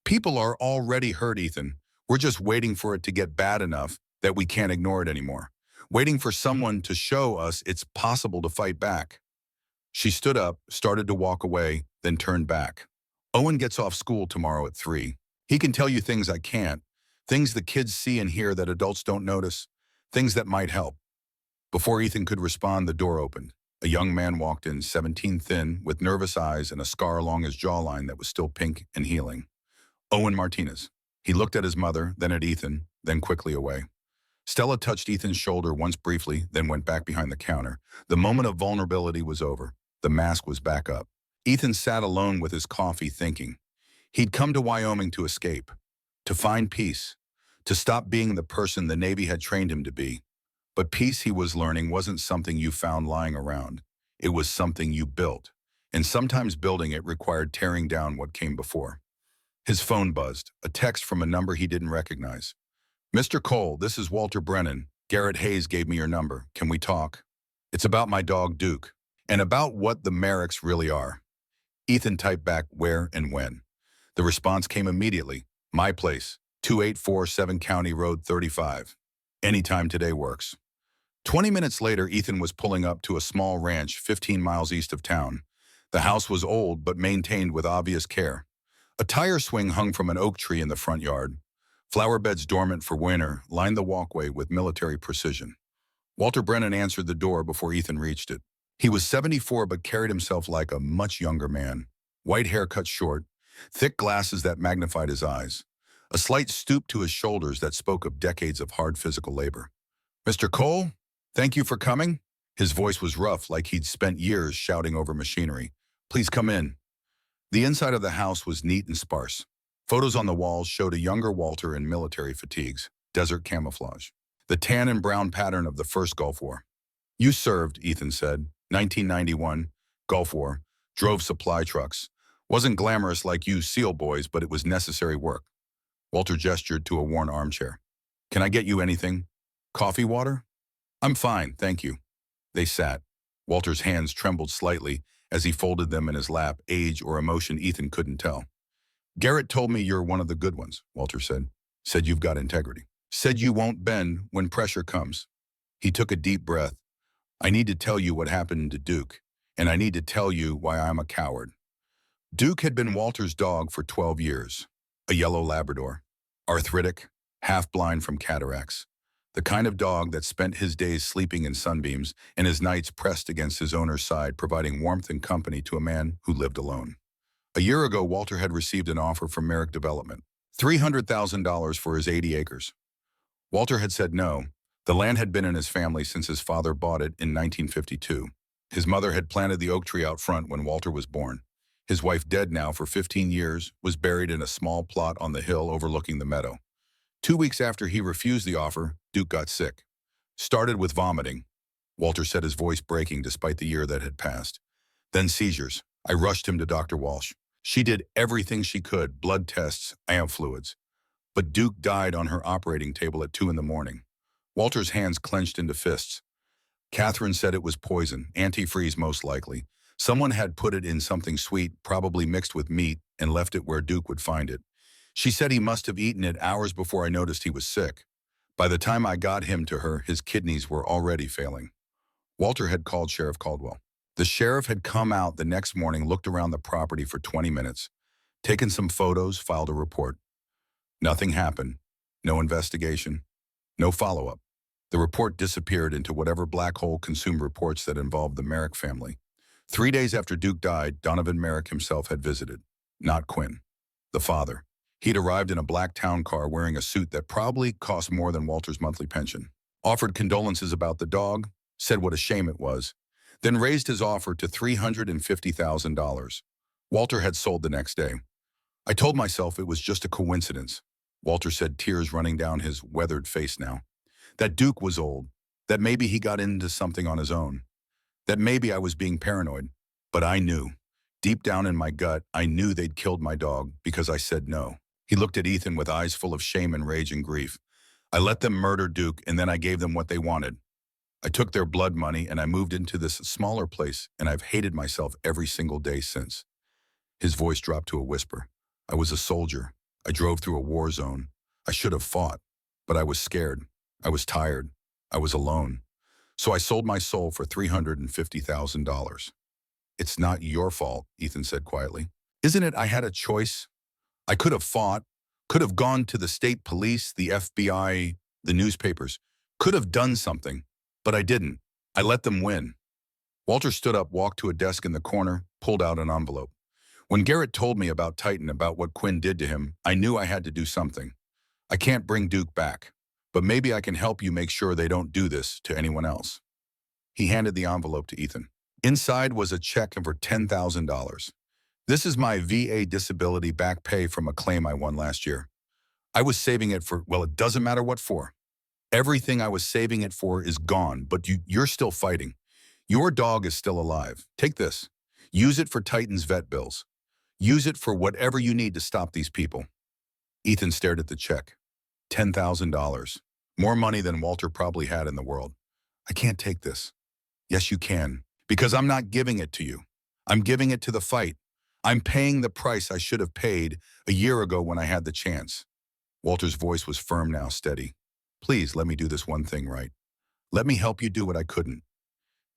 People are already hurt, Ethan. We're just waiting for it to get bad enough that we can't ignore it anymore. Waiting for someone to show us it's possible to fight back. She stood up, started to walk away, then turned back. Owen gets off school tomorrow at 3. He can tell you things I can't, things the kids see and hear that adults don't notice, things that might help. Before Ethan could respond, the door opened. A young man walked in, 17, thin, with nervous eyes and a scar along his jawline that was still pink and healing. Owen Martinez. He looked at his mother, then at Ethan, then quickly away. Stella touched Ethan's shoulder once briefly, then went back behind the counter. The moment of vulnerability was over. The mask was back up. Ethan sat alone with his coffee thinking. He'd come to Wyoming to escape, to find peace, to stop being the person the Navy had trained him to be. But peace, he was learning, wasn't something you found lying around. It was something you built. And sometimes building it required tearing down what came before. His phone buzzed, a text from a number he didn't recognize. Mr. Cole, this is Walter Brennan. Garrett Hayes gave me your number. Can we talk? It's about my dog, Duke, and about what the Merricks really are. Ethan typed back where and when. The response came immediately. My place, 2847 County Road 35. Anytime today works. 20 minutes later, Ethan was pulling up to a small ranch 15 miles east of town. The house was old but maintained with obvious care. A tire swing hung from an oak tree in the front yard. Flower beds dormant for winter lined the walkway with military precision. Walter Brennan answered the door before Ethan reached it. He was 74 but carried himself like a much younger man. White hair cut short, thick glasses that magnified his eyes, a slight stoop to his shoulders that spoke of decades of hard physical labor. "Mr. Cole, thank you for coming." His voice was rough, like he'd spent years shouting over machinery. "Please come in." The inside of the house was neat and sparse. Photos on the walls showed a younger Walter in military fatigues, desert camouflage, the tan and brown pattern of the first Gulf War. "You served," Ethan said. 1991, Gulf War, drove supply trucks. Wasn't glamorous like you SEAL boys, but it was necessary work. Walter gestured to a worn armchair. "Can I get you anything? Coffee, water?" "I'm fine, thank you." They sat. Walter's hands trembled slightly as he folded them in his lap, age or emotion Ethan couldn't tell. "Garrett told me you're one of the good ones," Walter said. "Said you've got integrity. Said you won't bend when pressure comes." He took a deep breath. "I need to tell you what happened to Duke, and I need to tell you why I'm a coward." Duke had been Walter's dog for 12 years, a yellow Labrador, arthritic, half-blind from cataracts, the kind of dog that spent his days sleeping in sunbeams and his nights pressed against his owner's side, providing warmth and company to a man who lived alone. A year ago, Walter had received an offer from Merrick Development, $300,000 for his 80 acres. Walter had said no. The land had been in his family since his father bought it in 1952. His mother had planted the oak tree out front when Walter was born. His wife, dead now for 15 years, was buried in a small plot on the hill overlooking the meadow. 2 weeks after he refused the offer, Duke got sick. Started with vomiting. Walter said, his voice breaking despite the year that had passed. Then seizures. I rushed him to Dr. Walsh. She did everything she could, blood tests, amp fluids. But Duke died on her operating table at 2 in the morning. Walter's hands clenched into fists. Catherine said it was poison, antifreeze most likely. Someone had put it in something sweet, probably mixed with meat, and left it where Duke would find it. She said he must have eaten it hours before I noticed he was sick. By the time I got him to her, his kidneys were already failing. Walter had called Sheriff Caldwell. The sheriff had come out the next morning, looked around the property for 20 minutes, taken some photos, filed a report. Nothing happened. No investigation. No follow-up. The report disappeared into whatever black hole consumed reports that involved the Merrick family. 3 days after Duke died, Donovan Merrick himself had visited. Not Quinn, the father. He'd arrived in a black town car wearing a suit that probably cost more than Walter's monthly pension. Offered condolences about the dog, said what a shame it was, then raised his offer to $350,000. Walter had sold the next day. I told myself it was just a coincidence, Walter said, tears running down his weathered face now. That Duke was old, that maybe he got into something on his own, that maybe I was being paranoid. But I knew. Deep down in my gut, I knew they'd killed my dog because I said no. He looked at Ethan with eyes full of shame and rage and grief. I let them murder Duke, and then I gave them what they wanted. I took their blood money and I moved into this smaller place, and I've hated myself every single day since. His voice dropped to a whisper. I was a soldier. I drove through a war zone. I should have fought, but I was scared. I was tired. I was alone. So I sold my soul for $350,000. It's not your fault, Ethan said quietly. Isn't it? I had a choice. I could have fought, could have gone to the state police, the FBI, the newspapers, could have done something, but I didn't. I let them win. Walter stood up, walked to a desk in the corner, pulled out an envelope. When Garrett told me about Titan, about what Quinn did to him, I knew I had to do something. I can't bring Duke back, but maybe I can help you make sure they don't do this to anyone else. He handed the envelope to Ethan. Inside was a check for $10,000. This is my VA disability back pay from a claim I won last year. I was saving it for, well, it doesn't matter what for. Everything I was saving it for is gone, but you're still fighting. Your dog is still alive. Take this. Use it for Titan's vet bills. Use it for whatever you need to stop these people. Ethan stared at the check. $10,000. More money than Walter probably had in the world. I can't take this. Yes, you can. Because I'm not giving it to you. I'm giving it to the fight. I'm paying the price I should have paid a year ago when I had the chance. Walter's voice was firm now, steady. Please let me do this one thing right. Let me help you do what I couldn't.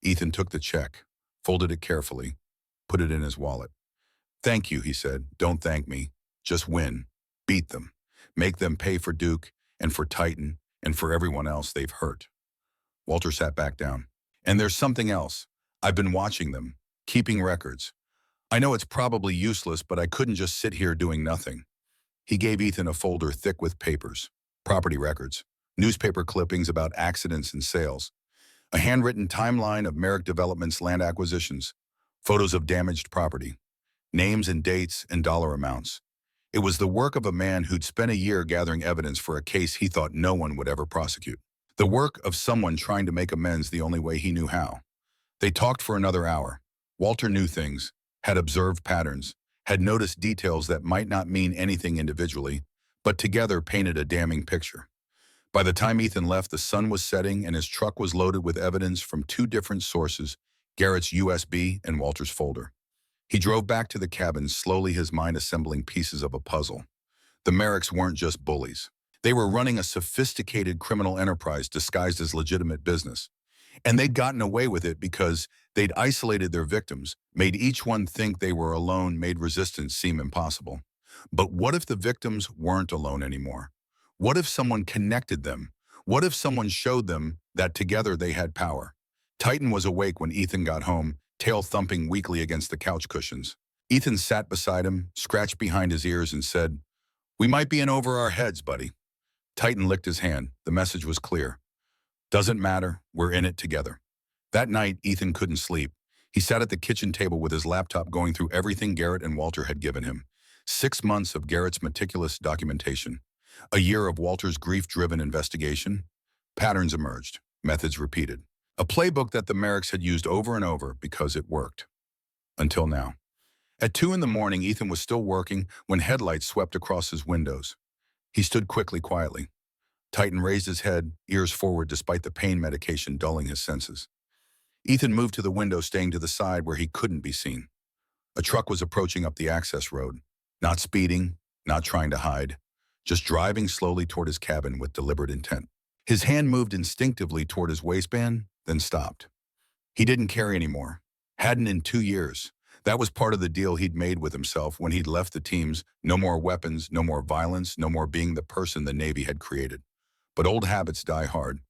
Ethan took the check, folded it carefully, put it in his wallet. Thank you, he said. Don't thank me. Just win. Beat them. make them pay for Duke and for Titan and for everyone else they've hurt. Walter sat back down. And there's something else. I've been watching them, keeping records. I know it's probably useless, but I couldn't just sit here doing nothing. He gave Ethan a folder thick with papers, property records, newspaper clippings about accidents and sales, a handwritten timeline of Merrick Development's land acquisitions, photos of damaged property, names and dates and dollar amounts. It was the work of a man who'd spent a year gathering evidence for a case he thought no one would ever prosecute. The work of someone trying to make amends the only way he knew how. They talked for another hour. Walter knew things, had observed patterns, had noticed details that might not mean anything individually, but together painted a damning picture. By the time Ethan left, the sun was setting and his truck was loaded with evidence from two different sources, Garrett's USB and Walter's folder. He drove back to the cabin, slowly, his mind assembling pieces of a puzzle. The Merricks weren't just bullies. They were running a sophisticated criminal enterprise disguised as legitimate business. And they'd gotten away with it because they'd isolated their victims, made each one think they were alone, made resistance seem impossible. But what if the victims weren't alone anymore? What if someone connected them? What if someone showed them that together they had power? Titan was awake when Ethan got home, tail thumping weakly against the couch cushions. Ethan sat beside him, scratched behind his ears, and said, "We might be in over our heads, buddy." Titan licked his hand. The message was clear. "Doesn't matter, we're in it together." That night, Ethan couldn't sleep. He sat at the kitchen table with his laptop going through everything Garrett and Walter had given him. 6 months of Garrett's meticulous documentation. A year of Walter's grief-driven investigation. Patterns emerged, methods repeated. A playbook that the Merricks had used over and over because it worked. Until now. At 2 in the morning, Ethan was still working when headlights swept across his windows. He stood quietly. Titan raised his head, ears forward despite the pain medication dulling his senses. Ethan moved to the window, staying to the side where he couldn't be seen. A truck was approaching up the access road. Not speeding, not trying to hide, just driving slowly toward his cabin with deliberate intent. His hand moved instinctively toward his waistband, then stopped. He didn't carry anymore. Hadn't in 2 years. That was part of the deal he'd made with himself when he'd left the teams. No more weapons, no more violence, no more being the person the Navy had created. But old habits die hard.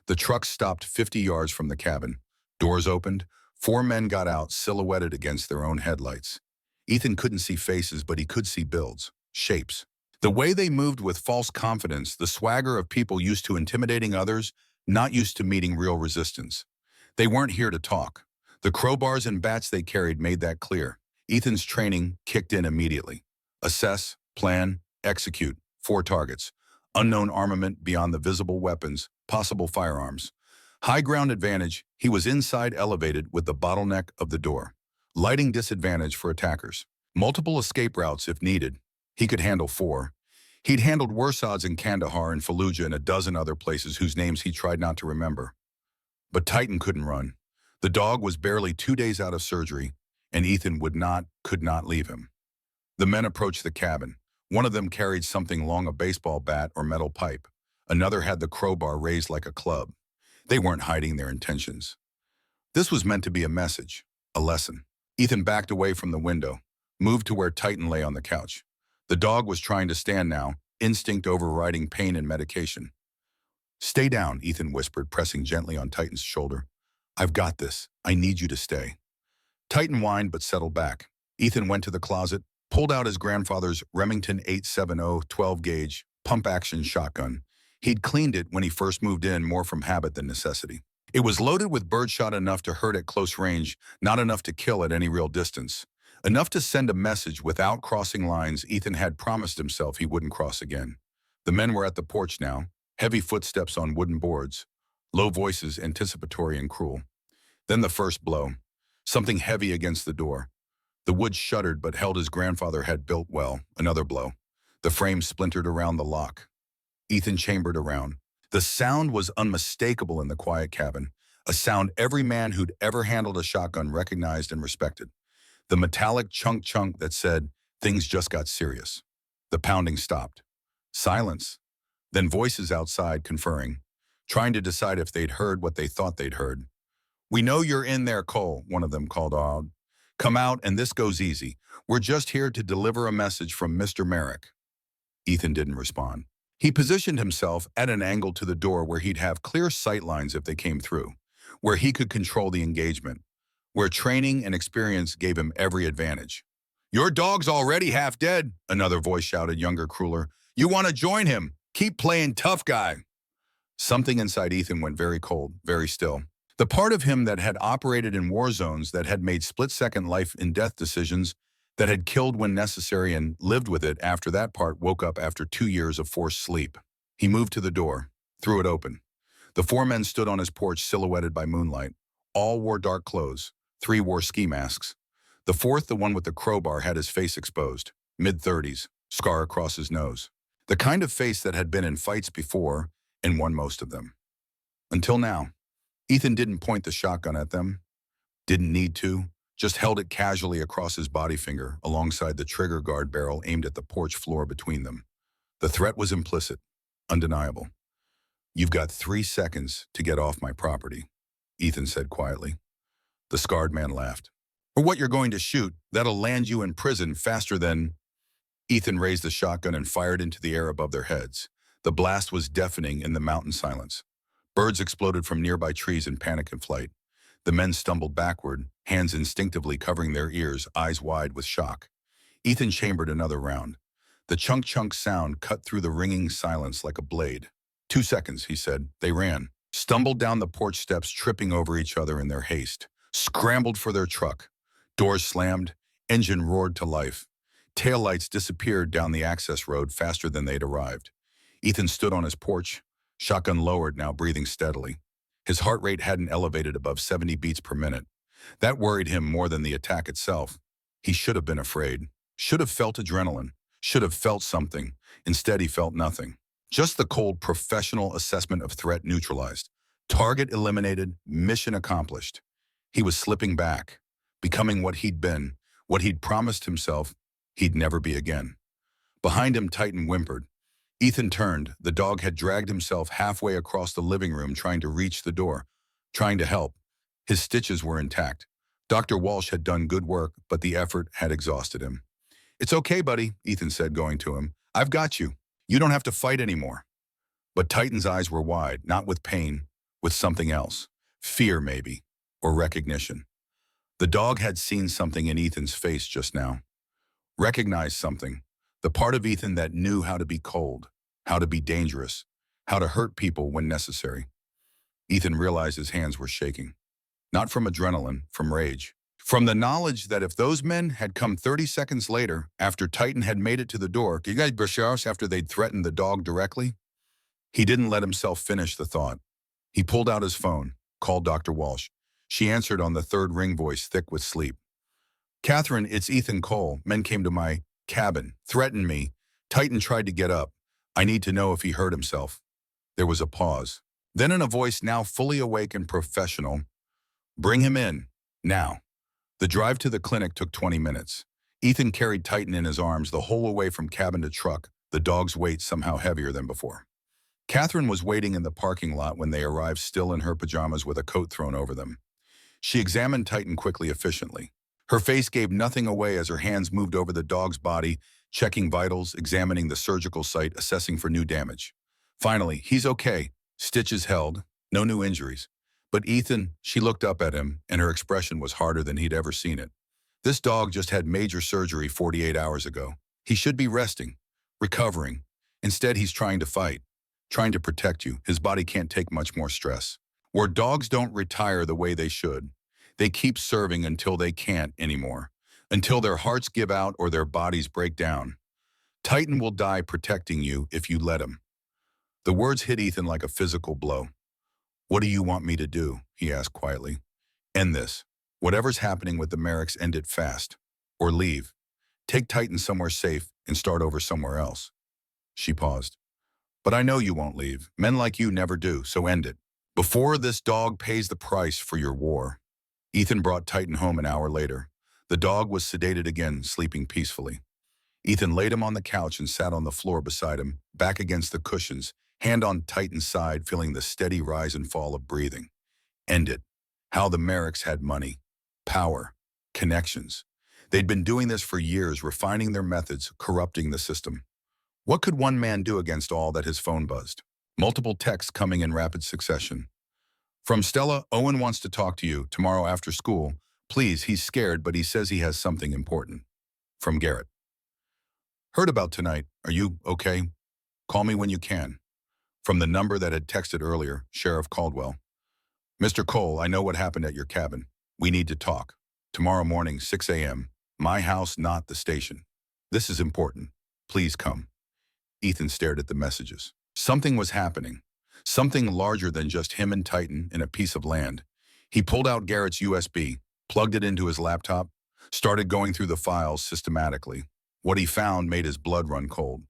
The truck stopped 50 yards from the cabin. Doors opened. 4 men got out, silhouetted against their own headlights. Ethan couldn't see faces, but he could see builds, shapes. The way they moved with false confidence, the swagger of people used to intimidating others, not used to meeting real resistance. They weren't here to talk. The crowbars and bats they carried made that clear. Ethan's training kicked in immediately. Assess, plan, execute. 4 targets. Unknown armament beyond the visible weapons, possible firearms. High ground advantage, he was inside, elevated with the bottleneck of the door. Lighting disadvantage for attackers. Multiple escape routes if needed. He could handle 4. He'd handled worse odds in Kandahar and Fallujah and a dozen other places whose names he tried not to remember. But Titan couldn't run. The dog was barely 2 days out of surgery, and Ethan could not leave him. The men approached the cabin. One of them carried something along a baseball bat or metal pipe. Another had the crowbar raised like a club. They weren't hiding their intentions. This was meant to be a message, a lesson. Ethan backed away from the window, moved to where Titan lay on the couch. The dog was trying to stand now, instinct overriding pain and medication. "Stay down," Ethan whispered, pressing gently on Titan's shoulder. "I've got this. I need you to stay." Titan whined but settled back. Ethan went to the closet, pulled out his grandfather's Remington 870 12-gauge pump-action shotgun. He'd cleaned it when he first moved in, more from habit than necessity. It was loaded with birdshot, enough to hurt at close range, not enough to kill at any real distance. Enough to send a message without crossing lines Ethan had promised himself he wouldn't cross again. The men were at the porch now, heavy footsteps on wooden boards, low voices anticipatory and cruel. Then the first blow, something heavy against the door. The wood shuddered but held his grandfather had built well. Another blow. The frame splintered around the lock. Ethan chambered around. The sound was unmistakable in the quiet cabin, a sound every man who'd ever handled a shotgun recognized and respected. The metallic chunk that said, "Things just got serious." The pounding stopped. Silence. Then voices outside conferring, trying to decide if they'd heard what they thought they'd heard. "We know you're in there, Cole," one of them called out. "Come out and this goes easy. We're just here to deliver a message from Mr. Merrick." Ethan didn't respond. He positioned himself at an angle to the door where he'd have clear sight lines if they came through, where he could control the engagement, where training and experience gave him every advantage. "Your dog's already half dead," another voice shouted, younger, crueler. "You want to join him? Keep playing tough guy." Something inside Ethan went very cold, very still. The part of him that had operated in war zones, that had made split-second life-and-death decisions, that had killed when necessary and lived with it after that part woke up after 2 years of forced sleep. He moved to the door, threw it open. The four men stood on his porch silhouetted by moonlight. All wore dark clothes. 3 wore ski masks. The fourth, the one with the crowbar, had his face exposed, mid-30s, scar across his nose. The kind of face that had been in fights before and won most of them. Until now. Ethan didn't point the shotgun at them, didn't need to, just held it casually across his body finger alongside the trigger guard barrel aimed at the porch floor between them. The threat was implicit, undeniable. "You've got 3 seconds to get off my property," Ethan said quietly. The scarred man laughed. "For what you're going to shoot, that'll land you in prison faster than—" Ethan raised the shotgun and fired into the air above their heads. The blast was deafening in the mountain silence. Birds exploded from nearby trees in panic and flight. The men stumbled backward, hands instinctively covering their ears, eyes wide with shock. Ethan chambered another round. The chunk-chunk sound cut through the ringing silence like a blade. 2 seconds, he said. They ran, stumbled down the porch steps, tripping over each other in their haste, scrambled for their truck. Doors slammed, engine roared to life. Taillights disappeared down the access road faster than they'd arrived. Ethan stood on his porch, shotgun lowered, now breathing steadily. His heart rate hadn't elevated above 70 beats per minute. That worried him more than the attack itself. He should have been afraid, should have felt adrenaline, should have felt something. Instead, he felt nothing. Just the cold professional assessment of threat neutralized. Target eliminated, mission accomplished. He was slipping back, becoming what he'd been, what he'd promised himself he'd never be again. Behind him, Titan whimpered. Ethan turned. The dog had dragged himself halfway across the living room, trying to reach the door, trying to help. His stitches were intact. Dr. Walsh had done good work, but the effort had exhausted him. "It's okay, buddy," Ethan said, going to him. "I've got you. You don't have to fight anymore." But Titan's eyes were wide, not with pain, with something else. Fear, maybe, or recognition. The dog had seen something in Ethan's face just now. Recognized something. The part of Ethan that knew how to be cold, how to be dangerous, how to hurt people when necessary. Ethan realized his hands were shaking. Not from adrenaline, from rage. From the knowledge that if those men had come 30 seconds later, after Titan had made it to the door, after they'd threatened the dog directly, he didn't let himself finish the thought. He pulled out his phone, called Dr. Walsh. She answered on the third ring, voice thick with sleep. "Catherine, it's Ethan Cole. Men came to my cabin, threatened me. Titan tried to get up. I need to know if he hurt himself." There was a pause. Then in a voice now fully awake and professional, "Bring him in, now." The drive to the clinic took 20 minutes. Ethan carried Titan in his arms the whole way from cabin to truck, the dog's weight somehow heavier than before. Catherine was waiting in the parking lot when they arrived, still in her pajamas with a coat thrown over them. She examined Titan quickly, efficiently. Her face gave nothing away as her hands moved over the dog's body, checking vitals, examining the surgical site, assessing for new damage. Finally, "He's okay. Stitches held. No new injuries." But Ethan, she looked up at him, and her expression was harder than he'd ever seen it. "This dog just had major surgery 48 hours ago. He should be resting, recovering. Instead, he's trying to fight, trying to protect you. His body can't take much more stress." Where dogs don't retire the way they should. They keep serving until they can't anymore, until their hearts give out or their bodies break down. Titan will die protecting you if you let him. The words hit Ethan like a physical blow. "What do you want me to do?" he asked quietly. "End this. Whatever's happening with the Merricks, end it fast. Or leave. Take Titan somewhere safe and start over somewhere else." She paused. "But I know you won't leave. Men like you never do, so end it. Before this dog pays the price for your war." Ethan brought Titan home an hour later. The dog was sedated again, sleeping peacefully. Ethan laid him on the couch and sat on the floor beside him, back against the cushions, hand on Titan's side, feeling the steady rise and fall of breathing. End it. How the Merricks had money, power, connections. They'd been doing this for years, refining their methods, corrupting the system. What could one man do against all that? His phone buzzed. Multiple texts coming in rapid succession. From Stella, Owen wants to talk to you tomorrow after school. Please, he's scared, but he says he has something important. From Garrett. Heard about tonight. Are you okay? Call me when you can. From the number that had texted earlier, Sheriff Caldwell. Mr. Cole, I know what happened at your cabin. We need to talk. Tomorrow morning, 6 a.m. My house, not the station. This is important. Please come. Ethan stared at the messages. Something was happening. Something larger than just him and Titan in a piece of land. He pulled out Garrett's USB, plugged it into his laptop, started going through the files systematically. What he found made his blood run cold.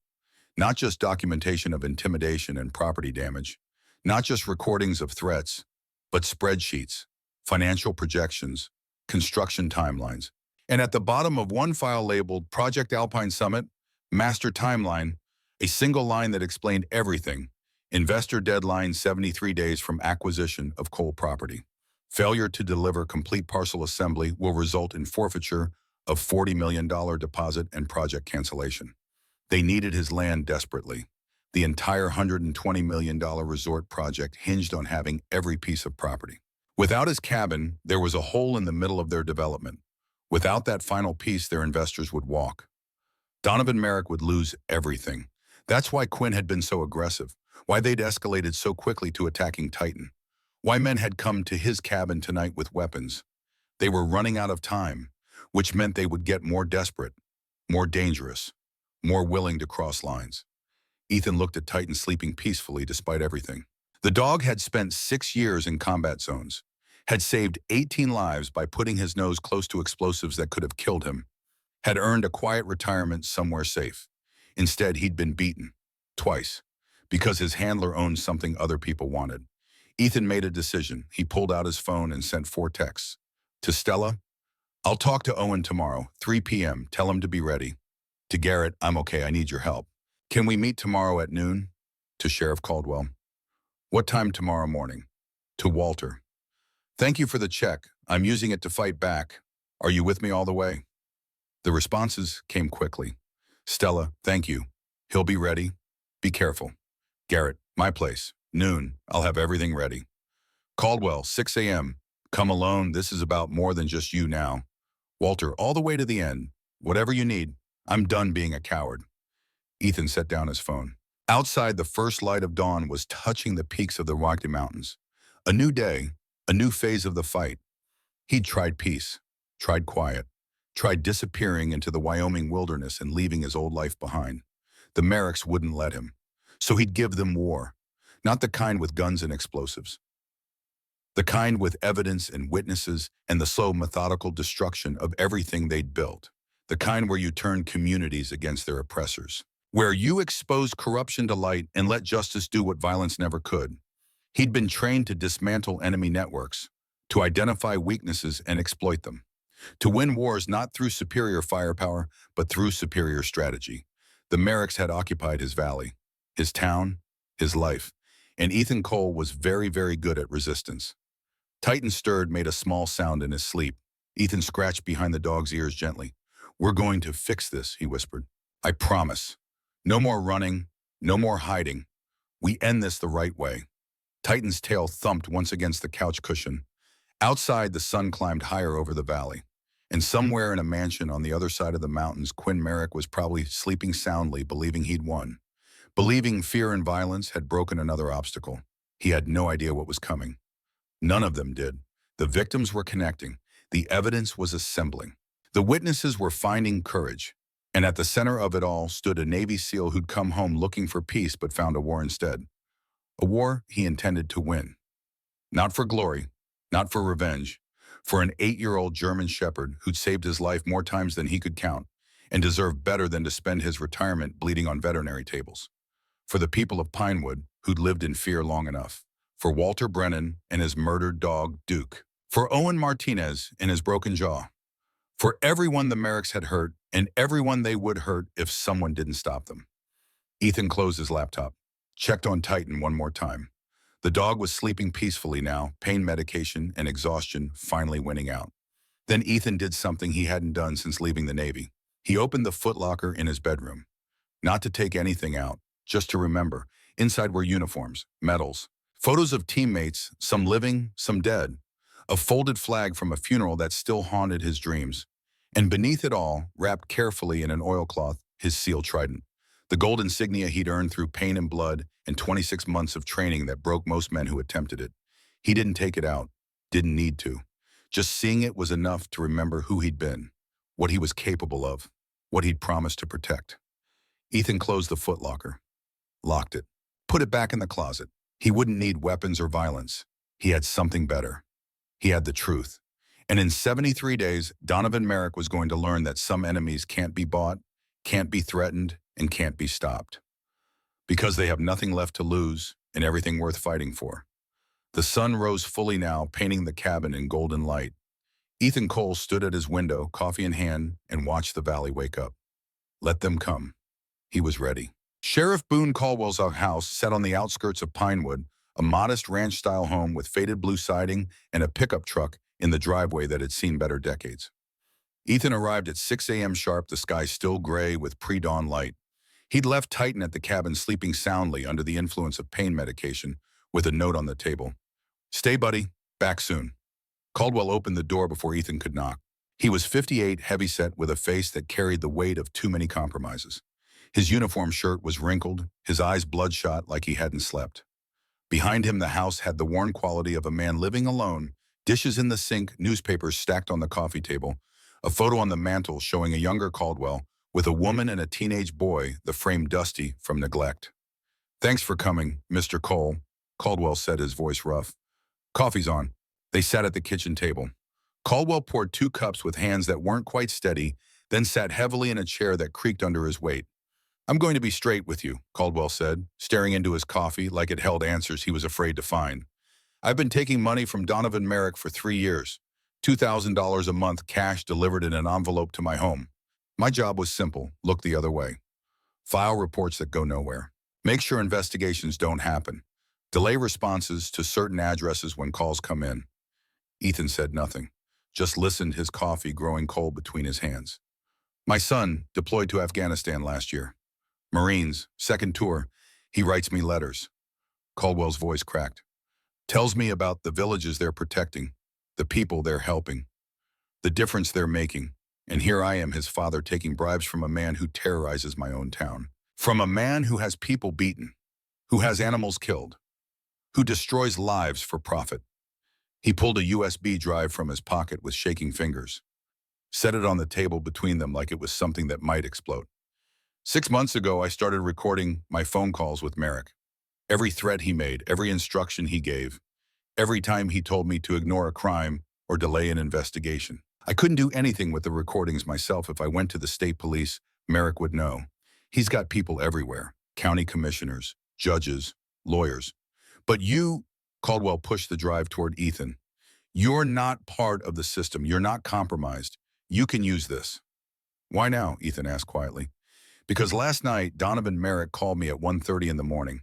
Not just documentation of intimidation and property damage, not just recordings of threats, but spreadsheets, financial projections, construction timelines. And at the bottom of one file labeled Project Alpine Summit, Master Timeline, a single line that explained everything. Investor deadline 73 days from acquisition of Cole property. Failure to deliver complete parcel assembly will result in forfeiture of $40 million deposit and project cancellation. They needed his land desperately. The entire $120 million resort project hinged on having every piece of property. Without his cabin, there was a hole in the middle of their development. Without that final piece, their investors would walk. Donovan Merrick would lose everything. That's why Quinn had been so aggressive, why they'd escalated so quickly to attacking Titan, why men had come to his cabin tonight with weapons. They were running out of time, which meant they would get more desperate, more dangerous, more willing to cross lines. Ethan looked at Titan sleeping peacefully despite everything. The dog had spent 6 years in combat zones, had saved 18 lives by putting his nose close to explosives that could have killed him, had earned a quiet retirement somewhere safe. Instead, he'd been beaten, twice, because his handler owned something other people wanted. Ethan made a decision. He pulled out his phone and sent 4 texts. To Stella, I'll talk to Owen tomorrow, 3 p.m. Tell him to be ready. To Garrett, I'm okay, I need your help. Can we meet tomorrow at noon? To Sheriff Caldwell. What time tomorrow morning? To Walter. Thank you for the check. I'm using it to fight back. Are you with me all the way? The responses came quickly. Stella, thank you. He'll be ready. Be careful. Garrett, my place. Noon. I'll have everything ready. Caldwell, 6 a.m. Come alone. This is about more than just you now. Walter, all the way to the end. Whatever you need. I'm done being a coward. Ethan set down his phone. Outside, the first light of dawn was touching the peaks of the Rocky Mountains. A new day, a new phase of the fight. He'd tried peace, tried quiet, tried disappearing into the Wyoming wilderness and leaving his old life behind. The Merricks wouldn't let him. So he'd give them war. Not the kind with guns and explosives. The kind with evidence and witnesses and the slow, methodical destruction of everything they'd built. The kind where you turn communities against their oppressors. Where you expose corruption to light and let justice do what violence never could. He'd been trained to dismantle enemy networks, to identify weaknesses and exploit them. To win wars not through superior firepower, but through superior strategy. The Merricks had occupied his valley, his town, his life, and Ethan Cole was very, very good at resistance. Titan stirred, made a small sound in his sleep. Ethan scratched behind the dog's ears gently. We're going to fix this, he whispered. I promise. No more running, no more hiding. We end this the right way. Titan's tail thumped once against the couch cushion. Outside, the sun climbed higher over the valley. And somewhere in a mansion on the other side of the mountains, Quinn Merrick was probably sleeping soundly, believing he'd won. Believing fear and violence had broken another obstacle. He had no idea what was coming. None of them did. The victims were connecting. The evidence was assembling. The witnesses were finding courage. And at the center of it all stood a Navy SEAL who'd come home looking for peace but found a war instead. A war he intended to win. Not for glory, not for revenge, for an 8-year-old German shepherd who'd saved his life more times than he could count and deserved better than to spend his retirement bleeding on veterinary tables. For the people of Pinewood who'd lived in fear long enough. For Walter Brennan and his murdered dog, Duke. For Owen Martinez and his broken jaw. For everyone the Merricks had hurt and everyone they would hurt if someone didn't stop them. Ethan closed his laptop, checked on Titan one more time. The dog was sleeping peacefully now, pain medication and exhaustion finally winning out. Then Ethan did something he hadn't done since leaving the Navy. He opened the footlocker in his bedroom. Not to take anything out, just to remember. Inside were uniforms, medals, photos of teammates, some living, some dead, a folded flag from a funeral that still haunted his dreams. And beneath it all, wrapped carefully in an oilcloth, his seal trident. The gold insignia he'd earned through pain and blood and 26 months of training that broke most men who attempted it. He didn't take it out, didn't need to. Just seeing it was enough to remember who he'd been, what he was capable of, what he'd promised to protect. Ethan closed the footlocker, locked it, put it back in the closet. He wouldn't need weapons or violence. He had something better. He had the truth. And in 73 days, Donovan Merrick was going to learn that some enemies can't be bought, can't be threatened, and can't be stopped. Because they have nothing left to lose and everything worth fighting for. The sun rose fully now, painting the cabin in golden light. Ethan Cole stood at his window, coffee in hand, and watched the valley wake up. Let them come. He was ready. Sheriff Boone Caldwell's house sat on the outskirts of Pinewood, a modest ranch-style home with faded blue siding and a pickup truck in the driveway that had seen better decades. Ethan arrived at 6 a.m. sharp, the sky still gray with pre-dawn light. He'd left Titan at the cabin sleeping soundly under the influence of pain medication with a note on the table. Stay, buddy. Back soon. Caldwell opened the door before Ethan could knock. He was 58, heavyset, with a face that carried the weight of too many compromises. His uniform shirt was wrinkled, his eyes bloodshot like he hadn't slept. Behind him, the house had the worn quality of a man living alone, dishes in the sink, newspapers stacked on the coffee table, a photo on the mantel showing a younger Caldwell with a woman and a teenage boy, the frame dusty from neglect. Thanks for coming, Mr. Cole, Caldwell said, his voice rough. Coffee's on. They sat at the kitchen table. Caldwell poured 2 cups with hands that weren't quite steady, then sat heavily in a chair that creaked under his weight. I'm going to be straight with you, Caldwell said, staring into his coffee like it held answers he was afraid to find. I've been taking money from Donovan Merrick for 3 years, $2,000 a month cash delivered in an envelope to my home. My job was simple, look the other way. File reports that go nowhere. Make sure investigations don't happen. Delay responses to certain addresses when calls come in. Ethan said nothing, just listened, his coffee growing cold between his hands. My son deployed to Afghanistan last year. Marines, second tour. He writes me letters. Caldwell's voice cracked. Tells me about the villages they're protecting, the people they're helping, the difference they're making. And here I am, his father, taking bribes from a man who terrorizes my own town. From a man who has people beaten, who has animals killed, who destroys lives for profit. He pulled a USB drive from his pocket with shaking fingers, set it on the table between them like it was something that might explode. 6 months ago, I started recording my phone calls with Merrick. Every threat he made, every instruction he gave, every time he told me to ignore a crime or delay an investigation. I couldn't do anything with the recordings myself. If I went to the state police, Merrick would know. He's got people everywhere, county commissioners, judges, lawyers. But you, Caldwell pushed the drive toward Ethan. You're not part of the system. You're not compromised. You can use this. Why now? Ethan asked quietly. Because last night, Donovan Merrick called me at 1:30 in the morning.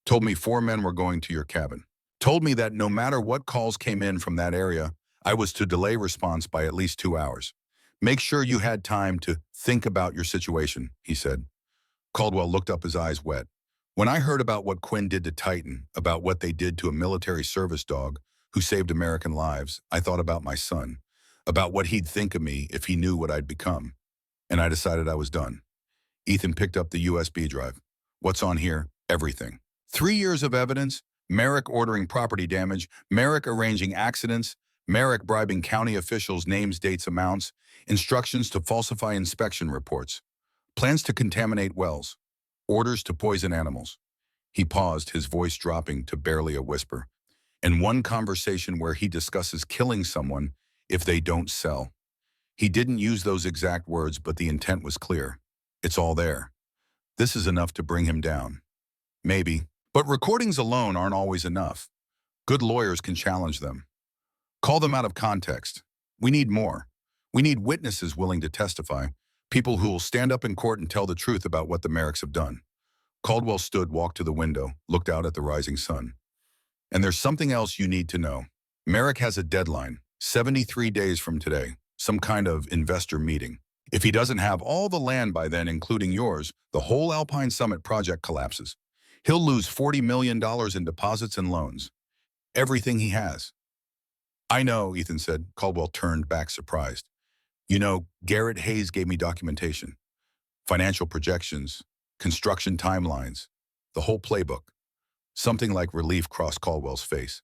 Told me 4 men were going to your cabin. Told me that no matter what calls came in from that area, I was to delay response by at least 2 hours. Make sure you had time to think about your situation, he said. Caldwell looked up, his eyes wet. When I heard about what Quinn did to Titan, about what they did to a military service dog who saved American lives, I thought about my son, about what he'd think of me if he knew what I'd become. And I decided I was done. Ethan picked up the USB drive. What's on here? Everything. 3 years of evidence, Merrick ordering property damage, Merrick arranging accidents, Merrick bribing county officials, names, dates, amounts, instructions to falsify inspection reports, plans to contaminate wells, orders to poison animals. He paused, his voice dropping to barely a whisper. And one conversation where he discusses killing someone if they don't sell. He didn't use those exact words, but the intent was clear. It's all there. This is enough to bring him down. Maybe. But recordings alone aren't always enough. Good lawyers can challenge them. Call them out of context. We need more. We need witnesses willing to testify, people who will stand up in court and tell the truth about what the Merricks have done. Caldwell stood, walked to the window, looked out at the rising sun. And there's something else you need to know. Merrick has a deadline, 73 days from today, some kind of investor meeting. If he doesn't have all the land by then, including yours, the whole Alpine Summit project collapses. He'll lose $40 million in deposits and loans. Everything he has. I know, Ethan said. Caldwell turned back surprised. You know, Garrett Hayes gave me documentation, financial projections, construction timelines, the whole playbook. Something like relief crossed Caldwell's face.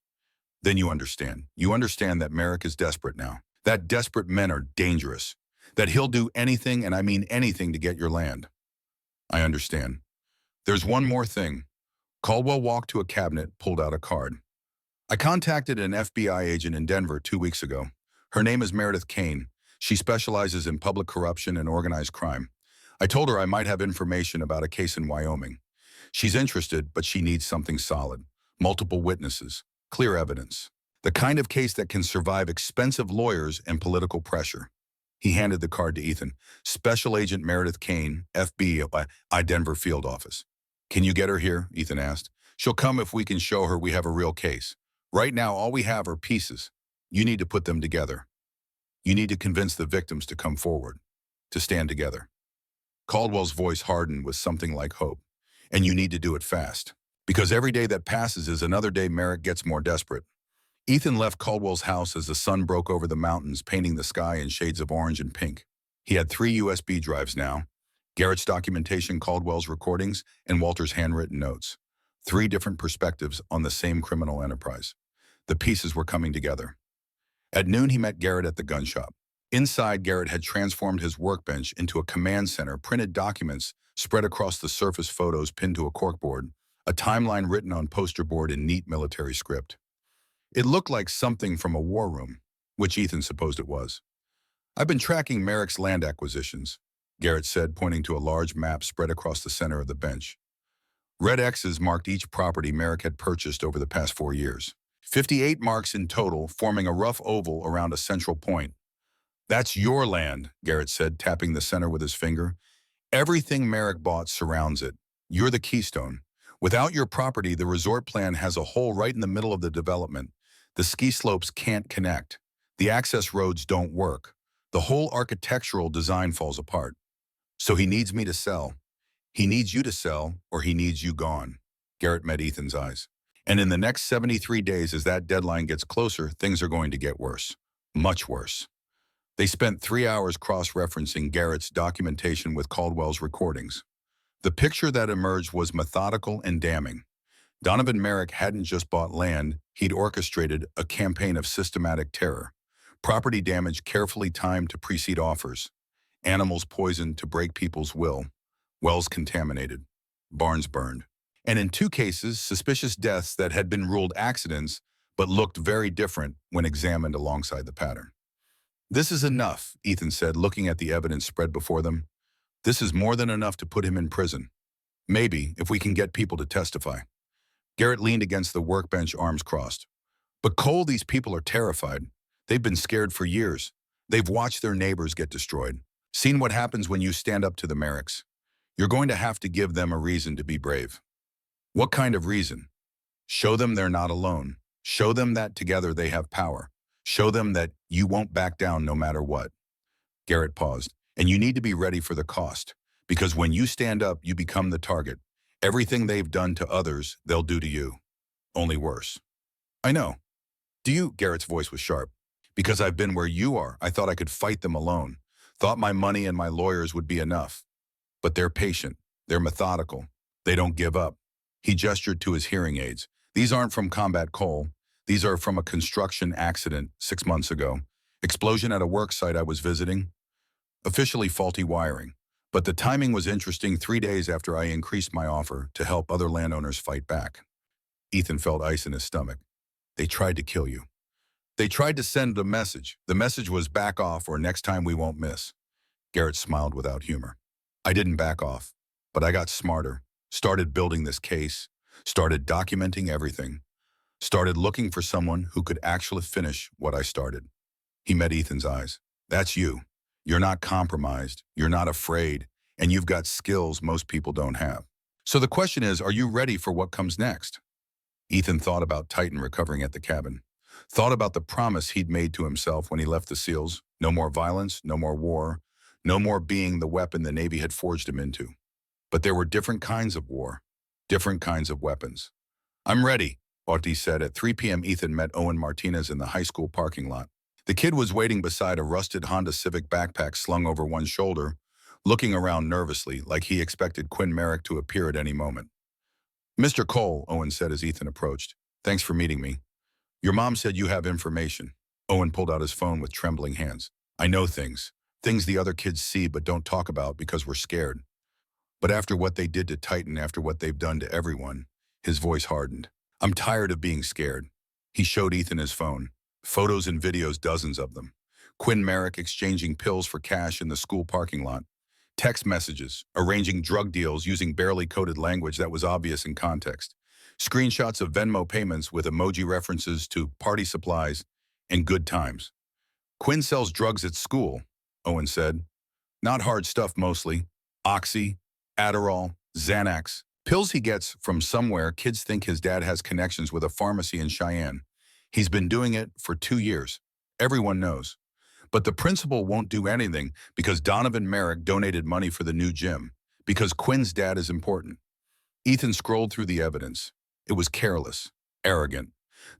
Then you understand. You understand that Merrick is desperate now. That desperate men are dangerous. That he'll do anything, and I mean anything, to get your land. I understand. There's one more thing. Caldwell walked to a cabinet, pulled out a card. I contacted an FBI agent in Denver 2 weeks ago. Her name is Meredith Kane. She specializes in public corruption and organized crime. I told her I might have information about a case in Wyoming. She's interested, but she needs something solid. Multiple witnesses, clear evidence. The kind of case that can survive expensive lawyers and political pressure. He handed the card to Ethan. Special Agent Meredith Kane, FBI, Denver Field Office. Can you get her here? Ethan asked. She'll come if we can show her we have a real case. Right now, all we have are pieces. You need to put them together. You need to convince the victims to come forward, to stand together. Caldwell's voice hardened with something like hope. And you need to do it fast. Because every day that passes is another day Merrick gets more desperate. Ethan left Caldwell's house as the sun broke over the mountains, painting the sky in shades of orange and pink. He had 3 USB drives now. Garrett's documentation, Caldwell's recordings, and Walter's handwritten notes. 3 different perspectives on the same criminal enterprise. The pieces were coming together. At noon, he met Garrett at the gun shop. Inside, Garrett had transformed his workbench into a command center, printed documents spread across the surface, photos pinned to a corkboard, a timeline written on poster board in neat military script. It looked like something from a war room, which Ethan supposed it was. I've been tracking Merrick's land acquisitions, Garrett said, pointing to a large map spread across the center of the bench. Red X's marked each property Merrick had purchased over the past 4 years. 58 marks in total, forming a rough oval around a central point. That's your land, Garrett said, tapping the center with his finger. Everything Merrick bought surrounds it. You're the keystone. Without your property, the resort plan has a hole right in the middle of the development. The ski slopes can't connect. The access roads don't work. The whole architectural design falls apart. So he needs me to sell. He needs you to sell, or he needs you gone. Garrett met Ethan's eyes. And in the next 73 days, as that deadline gets closer, things are going to get worse. Much worse. They spent 3 hours cross-referencing Garrett's documentation with Caldwell's recordings. The picture that emerged was methodical and damning. Donovan Merrick hadn't just bought land, he'd orchestrated a campaign of systematic terror. Property damage carefully timed to precede offers. Animals poisoned to break people's will. Wells contaminated. Barns burned. And in 2 cases, suspicious deaths that had been ruled accidents but looked very different when examined alongside the pattern. This is enough, Ethan said, looking at the evidence spread before them. This is more than enough to put him in prison. Maybe, if we can get people to testify. Garrett leaned against the workbench, arms crossed. But Cole, these people are terrified. They've been scared for years. They've watched their neighbors get destroyed. Seen what happens when you stand up to the Merricks. You're going to have to give them a reason to be brave. What kind of reason? Show them they're not alone. Show them that together they have power. Show them that you won't back down no matter what. Garrett paused. And you need to be ready for the cost. Because when you stand up, you become the target. Everything they've done to others, they'll do to you. Only worse. I know. Do you? Garrett's voice was sharp. Because I've been where you are, I thought I could fight them alone. Thought my money and my lawyers would be enough. But they're patient. They're methodical. They don't give up. He gestured to his hearing aids. These aren't from combat coal. These are from a construction accident 6 months ago. Explosion at a work site I was visiting. Officially faulty wiring. But the timing was interesting 3 days after I increased my offer to help other landowners fight back. Ethan felt ice in his stomach. They tried to kill you. They tried to send a message. The message was back off or next time we won't miss. Garrett smiled without humor. I didn't back off, but I got smarter. Started building this case, started documenting everything, started looking for someone who could actually finish what I started. He met Ethan's eyes. That's you. You're not compromised, you're not afraid, and you've got skills most people don't have. So the question is, are you ready for what comes next? Ethan thought about Titan recovering at the cabin, thought about the promise he'd made to himself when he left the SEALs. No more violence, no more war, No more being the weapon the Navy had forged him into. But there were different kinds of war, different kinds of weapons. I'm ready, Audie said. At 3 p.m. Ethan met Owen Martinez in the high school parking lot. The kid was waiting beside a rusted Honda Civic backpack slung over one shoulder, looking around nervously like he expected Quinn Merrick to appear at any moment. Mr. Cole, Owen said as Ethan approached. Thanks for meeting me. Your mom said you have information. Owen pulled out his phone with trembling hands. I know things. Things the other kids see but don't talk about because we're scared. But after what they did to Titan, after what they've done to everyone, his voice hardened. I'm tired of being scared. He showed Ethan his phone. Photos and videos, dozens of them. Quinn Merrick exchanging pills for cash in the school parking lot. Text messages, arranging drug deals using barely coded language that was obvious in context. Screenshots of Venmo payments with emoji references to party supplies and good times. Quinn sells drugs at school, Owen said. Not hard stuff mostly. Oxy, Adderall, Xanax. Pills he gets from somewhere. Kids think his dad has connections with a pharmacy in Cheyenne. He's been doing it for 2 years. Everyone knows. But the principal won't do anything because Donovan Merrick donated money for the new gym, because Quinn's dad is important. Ethan scrolled through the evidence. It was careless, arrogant,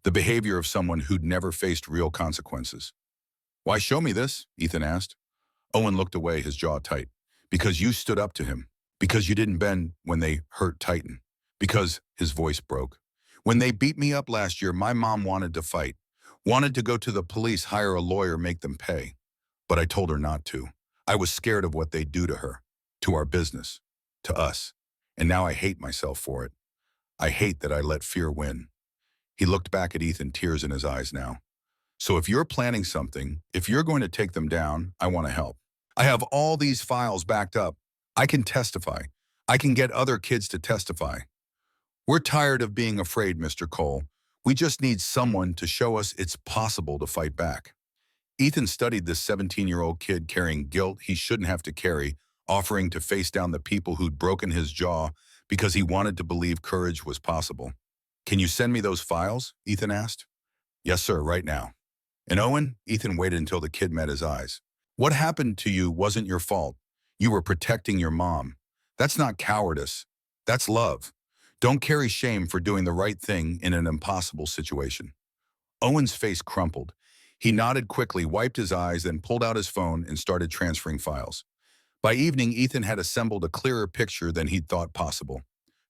the behavior of someone who'd never faced real consequences. Why show me this? Ethan asked. Owen looked away, his jaw tight. Because you stood up to him. Because you didn't bend when they hurt Titan. Because his voice broke. When they beat me up last year, my mom wanted to fight. Wanted to go to the police, hire a lawyer, make them pay. But I told her not to. I was scared of what they'd do to her, to our business, to us. And now I hate myself for it. I hate that I let fear win. He looked back at Ethan, tears in his eyes now. So if you're planning something, if you're going to take them down, I want to help. I have all these files backed up. I can testify. I can get other kids to testify. We're tired of being afraid, Mr. Cole. We just need someone to show us it's possible to fight back. Ethan studied this 17-year-old kid carrying guilt he shouldn't have to carry, offering to face down the people who'd broken his jaw because he wanted to believe courage was possible. Can you send me those files? Ethan asked. Yes, sir, right now. And Owen, Ethan waited until the kid met his eyes. What happened to you wasn't your fault. You were protecting your mom. That's not cowardice. That's love. Don't carry shame for doing the right thing in an impossible situation. Owen's face crumpled. He nodded quickly, wiped his eyes, then pulled out his phone and started transferring files. By evening, Ethan had assembled a clearer picture than he'd thought possible.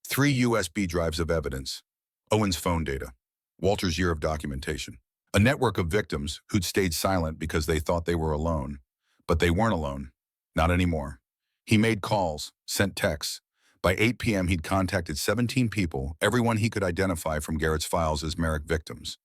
3 USB drives of evidence. Owen's phone data. Walter's year of documentation. A network of victims who'd stayed silent because they thought they were alone. But they weren't alone. Not anymore. He made calls, sent texts. By 8 p.m., he'd contacted 17 people, everyone he could identify from Garrett's files as Merrick victims.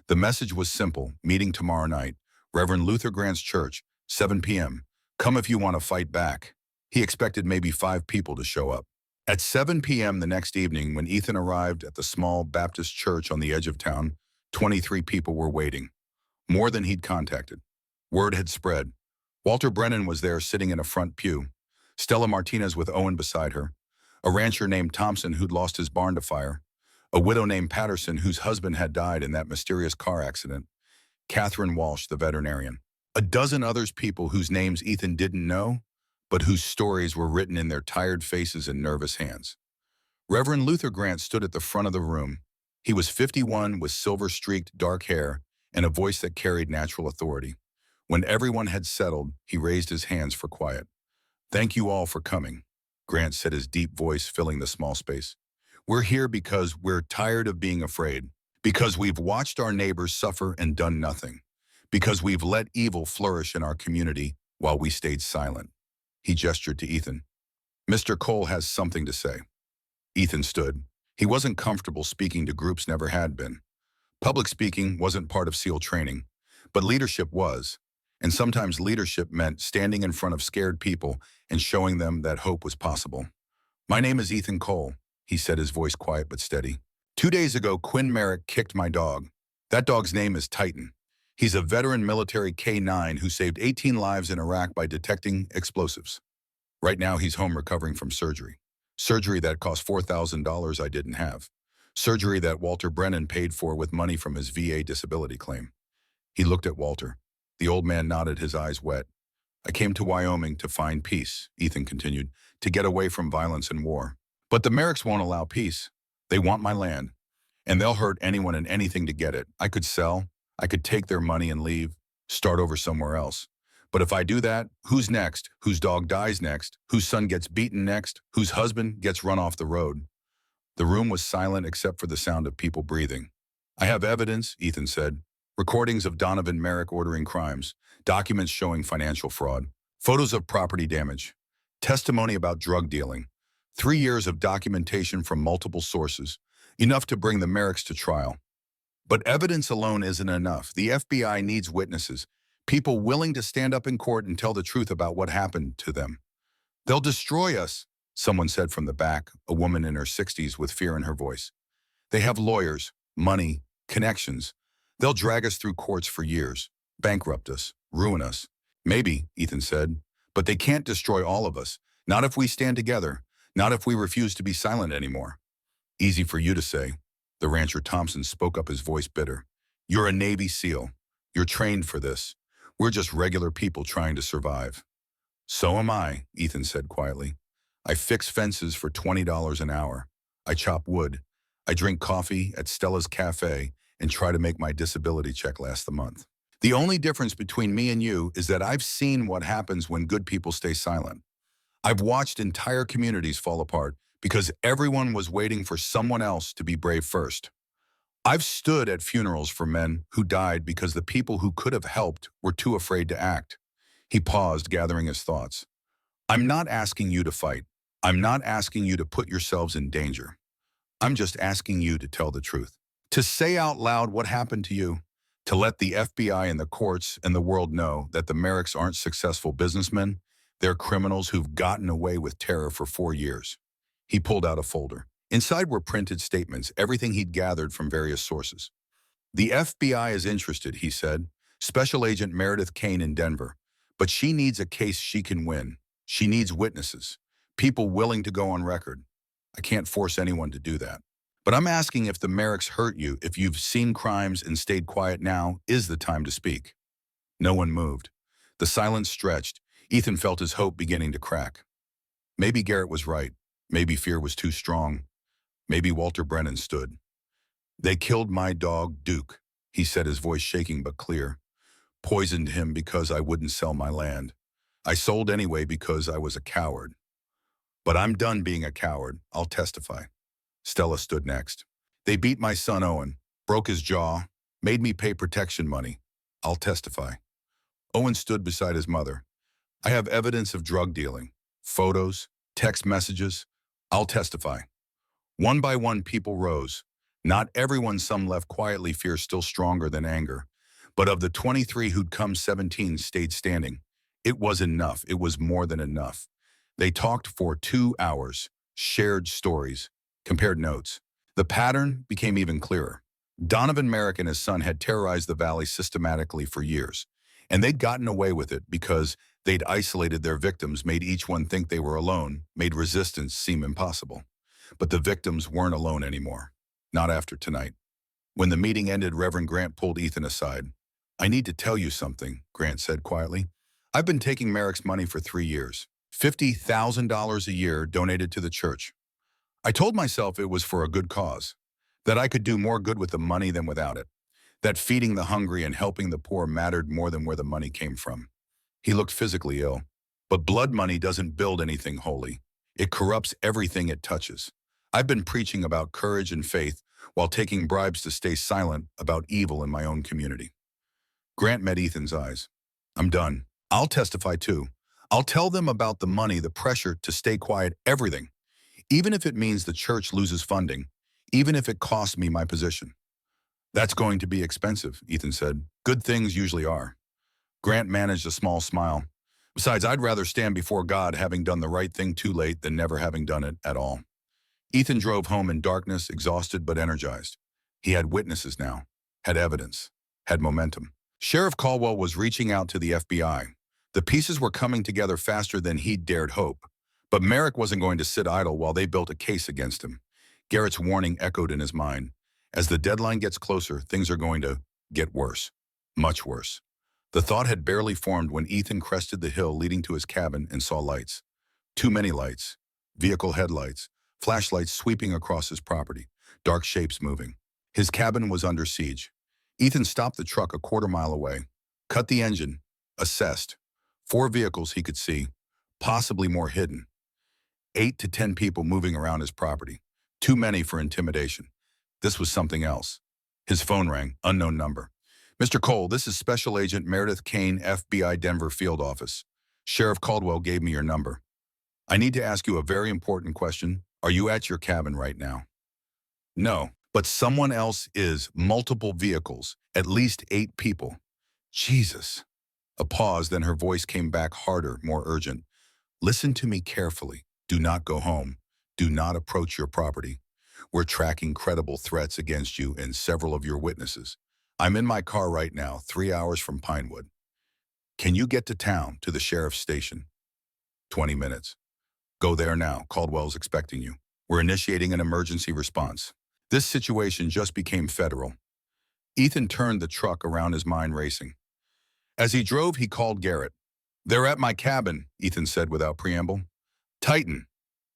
The message was simple: meeting tomorrow night, Reverend Luther Grant's church, 7 p.m. Come if you want to fight back. He expected maybe 5 people to show up. At 7 p.m. the next evening, when Ethan arrived at the small Baptist church on the edge of town, 23 people were waiting. More than he'd contacted. Word had spread. Walter Brennan was there sitting in a front pew. Stella Martinez with Owen beside her. A rancher named Thompson who'd lost his barn to fire. A widow named Patterson whose husband had died in that mysterious car accident. Catherine Walsh, the veterinarian. A dozen others, people whose names Ethan didn't know, but whose stories were written in their tired faces and nervous hands. Reverend Luther Grant stood at the front of the room. He was 51 with silver-streaked dark hair and a voice that carried natural authority. When everyone had settled, he raised his hands for quiet. Thank you all for coming, Grant said, his deep voice filling the small space. We're here because we're tired of being afraid, because we've watched our neighbors suffer and done nothing, because we've let evil flourish in our community while we stayed silent. He gestured to Ethan. Mr. Cole has something to say. Ethan stood. He wasn't comfortable speaking to groups, never had been. Public speaking wasn't part of SEAL training, but leadership was. And sometimes leadership meant standing in front of scared people and showing them that hope was possible. My name is Ethan Cole, he said, his voice quiet but steady. 2 days ago, Quinn Merrick kicked my dog. That dog's name is Titan. He's a veteran military K-9 who saved 18 lives in Iraq by detecting explosives. Right now, he's home recovering from surgery. Surgery that cost $4,000 I didn't have. Surgery that Walter Brennan paid for with money from his VA disability claim. He looked at Walter. The old man nodded, his eyes wet. I came to Wyoming to find peace, Ethan continued, to get away from violence and war. But the Merricks won't allow peace. They want my land, and they'll hurt anyone and anything to get it. I could sell, I could take their money and leave, start over somewhere else. But if I do that, who's next? Whose dog dies next? Whose son gets beaten next? Whose husband gets run off the road? The room was silent except for the sound of people breathing. I have evidence, Ethan said. Recordings of Donovan Merrick ordering crimes, documents showing financial fraud, photos of property damage, testimony about drug dealing, 3 years of documentation from multiple sources, enough to bring the Merricks to trial. But evidence alone isn't enough. The FBI needs witnesses, people willing to stand up in court and tell the truth about what happened to them. They'll destroy us, someone said from the back, a woman in her 60s with fear in her voice. They have lawyers, money, connections. They'll drag us through courts for years, bankrupt us, ruin us. Maybe, Ethan said, but they can't destroy all of us. Not if we stand together, not if we refuse to be silent anymore. Easy for you to say. The rancher Thompson spoke up, his voice bitter. You're a Navy SEAL. You're trained for this. We're just regular people trying to survive. So am I, Ethan said quietly. I fix fences for $20 an hour. I chop wood. I drink coffee at Stella's Cafe and try to make my disability check last the month. The only difference between me and you is that I've seen what happens when good people stay silent. I've watched entire communities fall apart because everyone was waiting for someone else to be brave first. I've stood at funerals for men who died because the people who could have helped were too afraid to act. He paused, gathering his thoughts. I'm not asking you to fight. I'm not asking you to put yourselves in danger. I'm just asking you to tell the truth. To say out loud what happened to you. To let the FBI and the courts and the world know that the Merricks aren't successful businessmen. They're criminals who've gotten away with terror for 4 years. He pulled out a folder. Inside were printed statements, everything he'd gathered from various sources. The FBI is interested, he said. Special Agent Meredith Kane in Denver. But she needs a case she can win. She needs witnesses. People willing to go on record. I can't force anyone to do that. But I'm asking, if the Merricks hurt you, if you've seen crimes and stayed quiet, now is the time to speak. No one moved. The silence stretched. Ethan felt his hope beginning to crack. Maybe Garrett was right. Maybe fear was too strong. Maybe Walter Brennan stood. They killed my dog, Duke, he said, his voice shaking but clear. Poisoned him because I wouldn't sell my land. I sold anyway because I was a coward. But I'm done being a coward. I'll testify. Stella stood next. They beat my son Owen, broke his jaw, made me pay protection money. I'll testify. Owen stood beside his mother. I have evidence of drug dealing, photos, text messages. I'll testify. One by one, people rose. Not everyone, some left quietly, fear still stronger than anger. But of the 23 who'd come, 17 stayed standing. It was enough. It was more than enough. They talked for 2 hours, shared stories, compared notes. The pattern became even clearer. Donovan Merrick and his son had terrorized the valley systematically for years, and they'd gotten away with it because they'd isolated their victims, made each one think they were alone, made resistance seem impossible. But the victims weren't alone anymore. Not after tonight. When the meeting ended, Reverend Grant pulled Ethan aside. I need to tell you something, Grant said quietly. I've been taking Merrick's money for 3 years. $50,000 a year donated to the church. I told myself it was for a good cause, that I could do more good with the money than without it, that feeding the hungry and helping the poor mattered more than where the money came from. He looked physically ill, but blood money doesn't build anything holy. It corrupts everything it touches. I've been preaching about courage and faith while taking bribes to stay silent about evil in my own community. Grant met Ethan's eyes. I'm done. I'll testify too. I'll tell them about the money, the pressure to stay quiet, everything. Even if it means the church loses funding, even if it costs me my position. That's going to be expensive, Ethan said. Good things usually are. Grant managed a small smile. Besides, I'd rather stand before God having done the right thing too late than never having done it at all. Ethan drove home in darkness, exhausted but energized. He had witnesses now, had evidence, had momentum. Sheriff Caldwell was reaching out to the FBI. The pieces were coming together faster than he'd dared hope. But Merrick wasn't going to sit idle while they built a case against him. Garrett's warning echoed in his mind. As the deadline gets closer, things are going to get worse, much worse. The thought had barely formed when Ethan crested the hill leading to his cabin and saw lights. Too many lights. Vehicle headlights, flashlights sweeping across his property, dark shapes moving. His cabin was under siege. Ethan stopped the truck a quarter-mile away, cut the engine, assessed. 4 vehicles he could see, possibly more hidden. 8 to 10 people moving around his property. Too many for intimidation. This was something else. His phone rang, unknown number. Mr. Cole, this is Special Agent Meredith Kane, FBI Denver Field Office. Sheriff Caldwell gave me your number. I need to ask you a very important question. Are you at your cabin right now? No, but someone else is. Multiple vehicles, at least 8 people. Jesus. A pause, then her voice came back harder, more urgent. Listen to me carefully. Do not go home. Do not approach your property. We're tracking credible threats against you and several of your witnesses. I'm in my car right now, 3 hours from Pinewood. Can you get to town, to the sheriff's station? 20 minutes. Go there now. Caldwell's expecting you. We're initiating an emergency response. This situation just became federal. Ethan turned the truck around, his mind racing. As he drove, he called Garrett. They're at my cabin, Ethan said without preamble. Titan.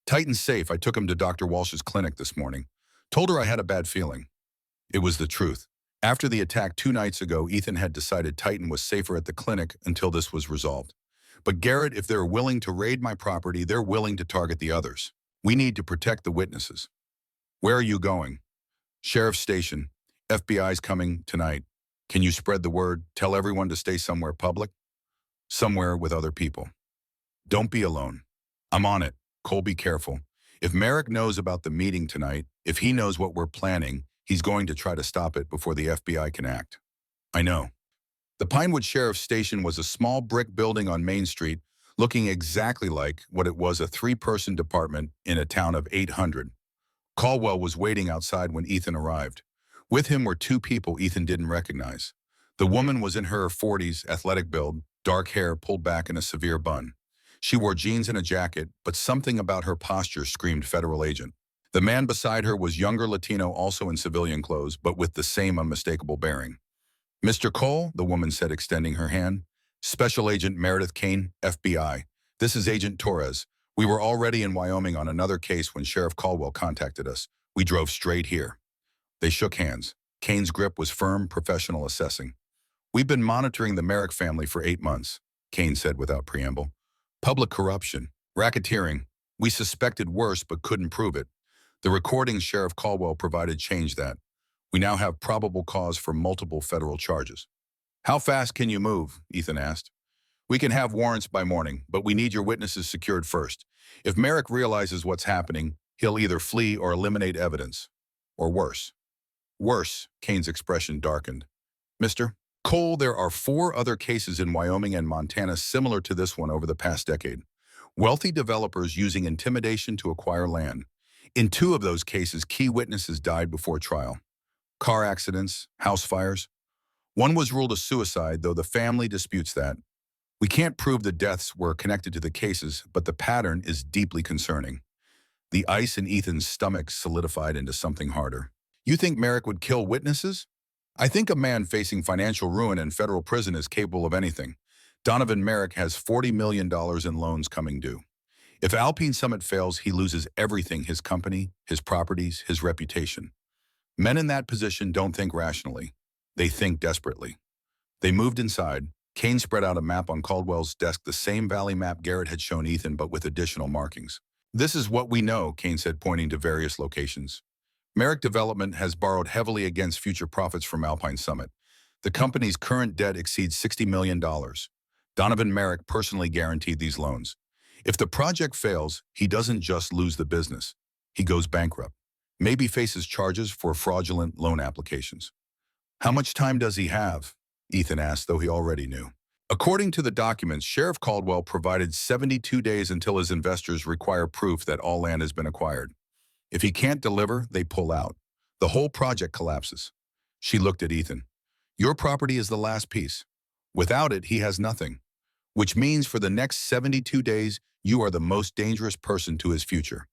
Titan's safe. I took him to Dr. Walsh's clinic this morning. Told her I had a bad feeling. It was the truth. After the attack 2 nights ago, Ethan had decided Titan was safer at the clinic until this was resolved. But Garrett, if they're willing to raid my property, they're willing to target the others. We need to protect the witnesses. Where are you going? Sheriff's Station. FBI's coming tonight. Can you spread the word? Tell everyone to stay somewhere public? Somewhere with other people. Don't be alone. I'm on it. Cole, be careful. If Merrick knows about the meeting tonight, if he knows what we're planning, he's going to try to stop it before the FBI can act. I know. The Pinewood Sheriff's Station was a small brick building on Main Street, looking exactly like what it was, a 3-person department in a town of 800. Caldwell was waiting outside when Ethan arrived. With him were 2 people Ethan didn't recognize. The woman was in her 40s, athletic build, dark hair pulled back in a severe bun. She wore jeans and a jacket, but something about her posture screamed federal agent. The man beside her was younger Latino, also in civilian clothes, but with the same unmistakable bearing. Mr. Cole, the woman said, extending her hand. Special Agent Meredith Kane, FBI. This is Agent Torres. We were already in Wyoming on another case when Sheriff Caldwell contacted us. We drove straight here. They shook hands. Kane's grip was firm, professional, assessing. We've been monitoring the Merrick family for 8 months, Kane said without preamble. Public corruption, racketeering. We suspected worse but couldn't prove it. The recordings Sheriff Caldwell provided changed that. We now have probable cause for multiple federal charges. How fast can you move? Ethan asked. We can have warrants by morning, but we need your witnesses secured first. If Merrick realizes what's happening, he'll either flee or eliminate evidence. Or worse. Worse, Kane's expression darkened. Mr. Cole, there are 4 other cases in Wyoming and Montana similar to this one over the past decade. Wealthy developers using intimidation to acquire land. In 2 of those cases, key witnesses died before trial. Car accidents, house fires. One was ruled a suicide, though the family disputes that. We can't prove the deaths were connected to the cases, but the pattern is deeply concerning. The ice in Ethan's stomach solidified into something harder. You think Merrick would kill witnesses? I think a man facing financial ruin and federal prison is capable of anything. Donovan Merrick has $40 million in loans coming due. If Alpine Summit fails, he loses everything: his company, his properties, his reputation. Men in that position don't think rationally. They think desperately. They moved inside. Kane spread out a map on Caldwell's desk, the same valley map Garrett had shown Ethan, but with additional markings. This is what we know, Kane said, pointing to various locations. Merrick Development has borrowed heavily against future profits from Alpine Summit. The company's current debt exceeds $60 million. Donovan Merrick personally guaranteed these loans. If the project fails, he doesn't just lose the business. He goes bankrupt. Maybe faces charges for fraudulent loan applications. How much time does he have? Ethan asked, though he already knew. According to the documents, Sheriff Caldwell provided 72 days until his investors require proof that all land has been acquired. If he can't deliver, they pull out. The whole project collapses. She looked at Ethan. Your property is the last piece. Without it, he has nothing. Which means for the next 72 days, you are the most dangerous person to his future.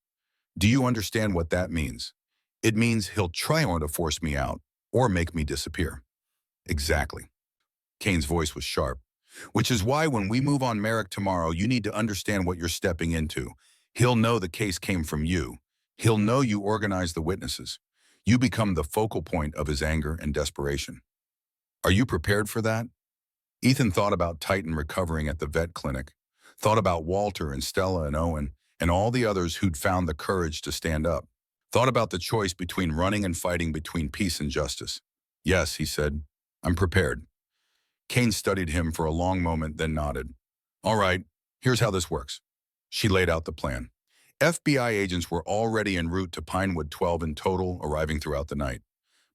Do you understand what that means? It means he'll try to force me out or make me disappear. Exactly. Kane's voice was sharp. Which is why when we move on Merrick tomorrow, you need to understand what you're stepping into. He'll know the case came from you. He'll know you organized the witnesses. You become the focal point of his anger and desperation. Are you prepared for that? Ethan thought about Titan recovering at the vet clinic, thought about Walter and Stella and Owen, and all the others who'd found the courage to stand up. Thought about the choice between running and fighting, between peace and justice. Yes, he said, I'm prepared. Kane studied him for a long moment, then nodded. All right, here's how this works. She laid out the plan. FBI agents were already en route to Pinewood 12 in total, arriving throughout the night.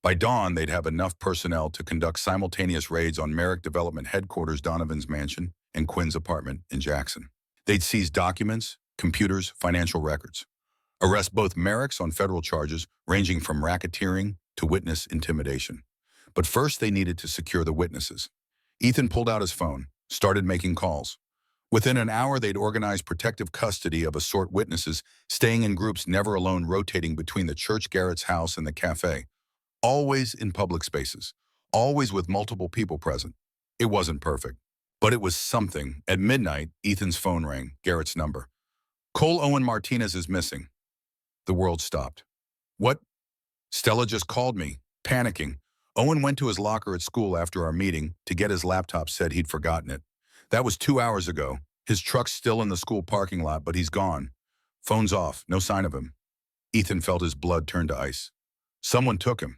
By dawn, they'd have enough personnel to conduct simultaneous raids on Merrick Development Headquarters, Donovan's mansion, and Quinn's apartment in Jackson. They'd seize documents, computers, financial records. Arrest both Merricks on federal charges ranging from racketeering to witness intimidation. But first, they needed to secure the witnesses. Ethan pulled out his phone, started making calls. Within an hour, they'd organized protective custody of assorted witnesses, staying in groups, never alone, rotating between the church, Garrett's house, and the cafe. Always in public spaces, always with multiple people present. It wasn't perfect, but it was something. At midnight, Ethan's phone rang, Garrett's number. Cole Owen Martinez is missing. The world stopped. What? Stella just called me, panicking. Owen went to his locker at school after our meeting to get his laptop, said he'd forgotten it. That was 2 hours ago. His truck's still in the school parking lot, but he's gone. Phone's off, no sign of him. Ethan felt his blood turn to ice. Someone took him.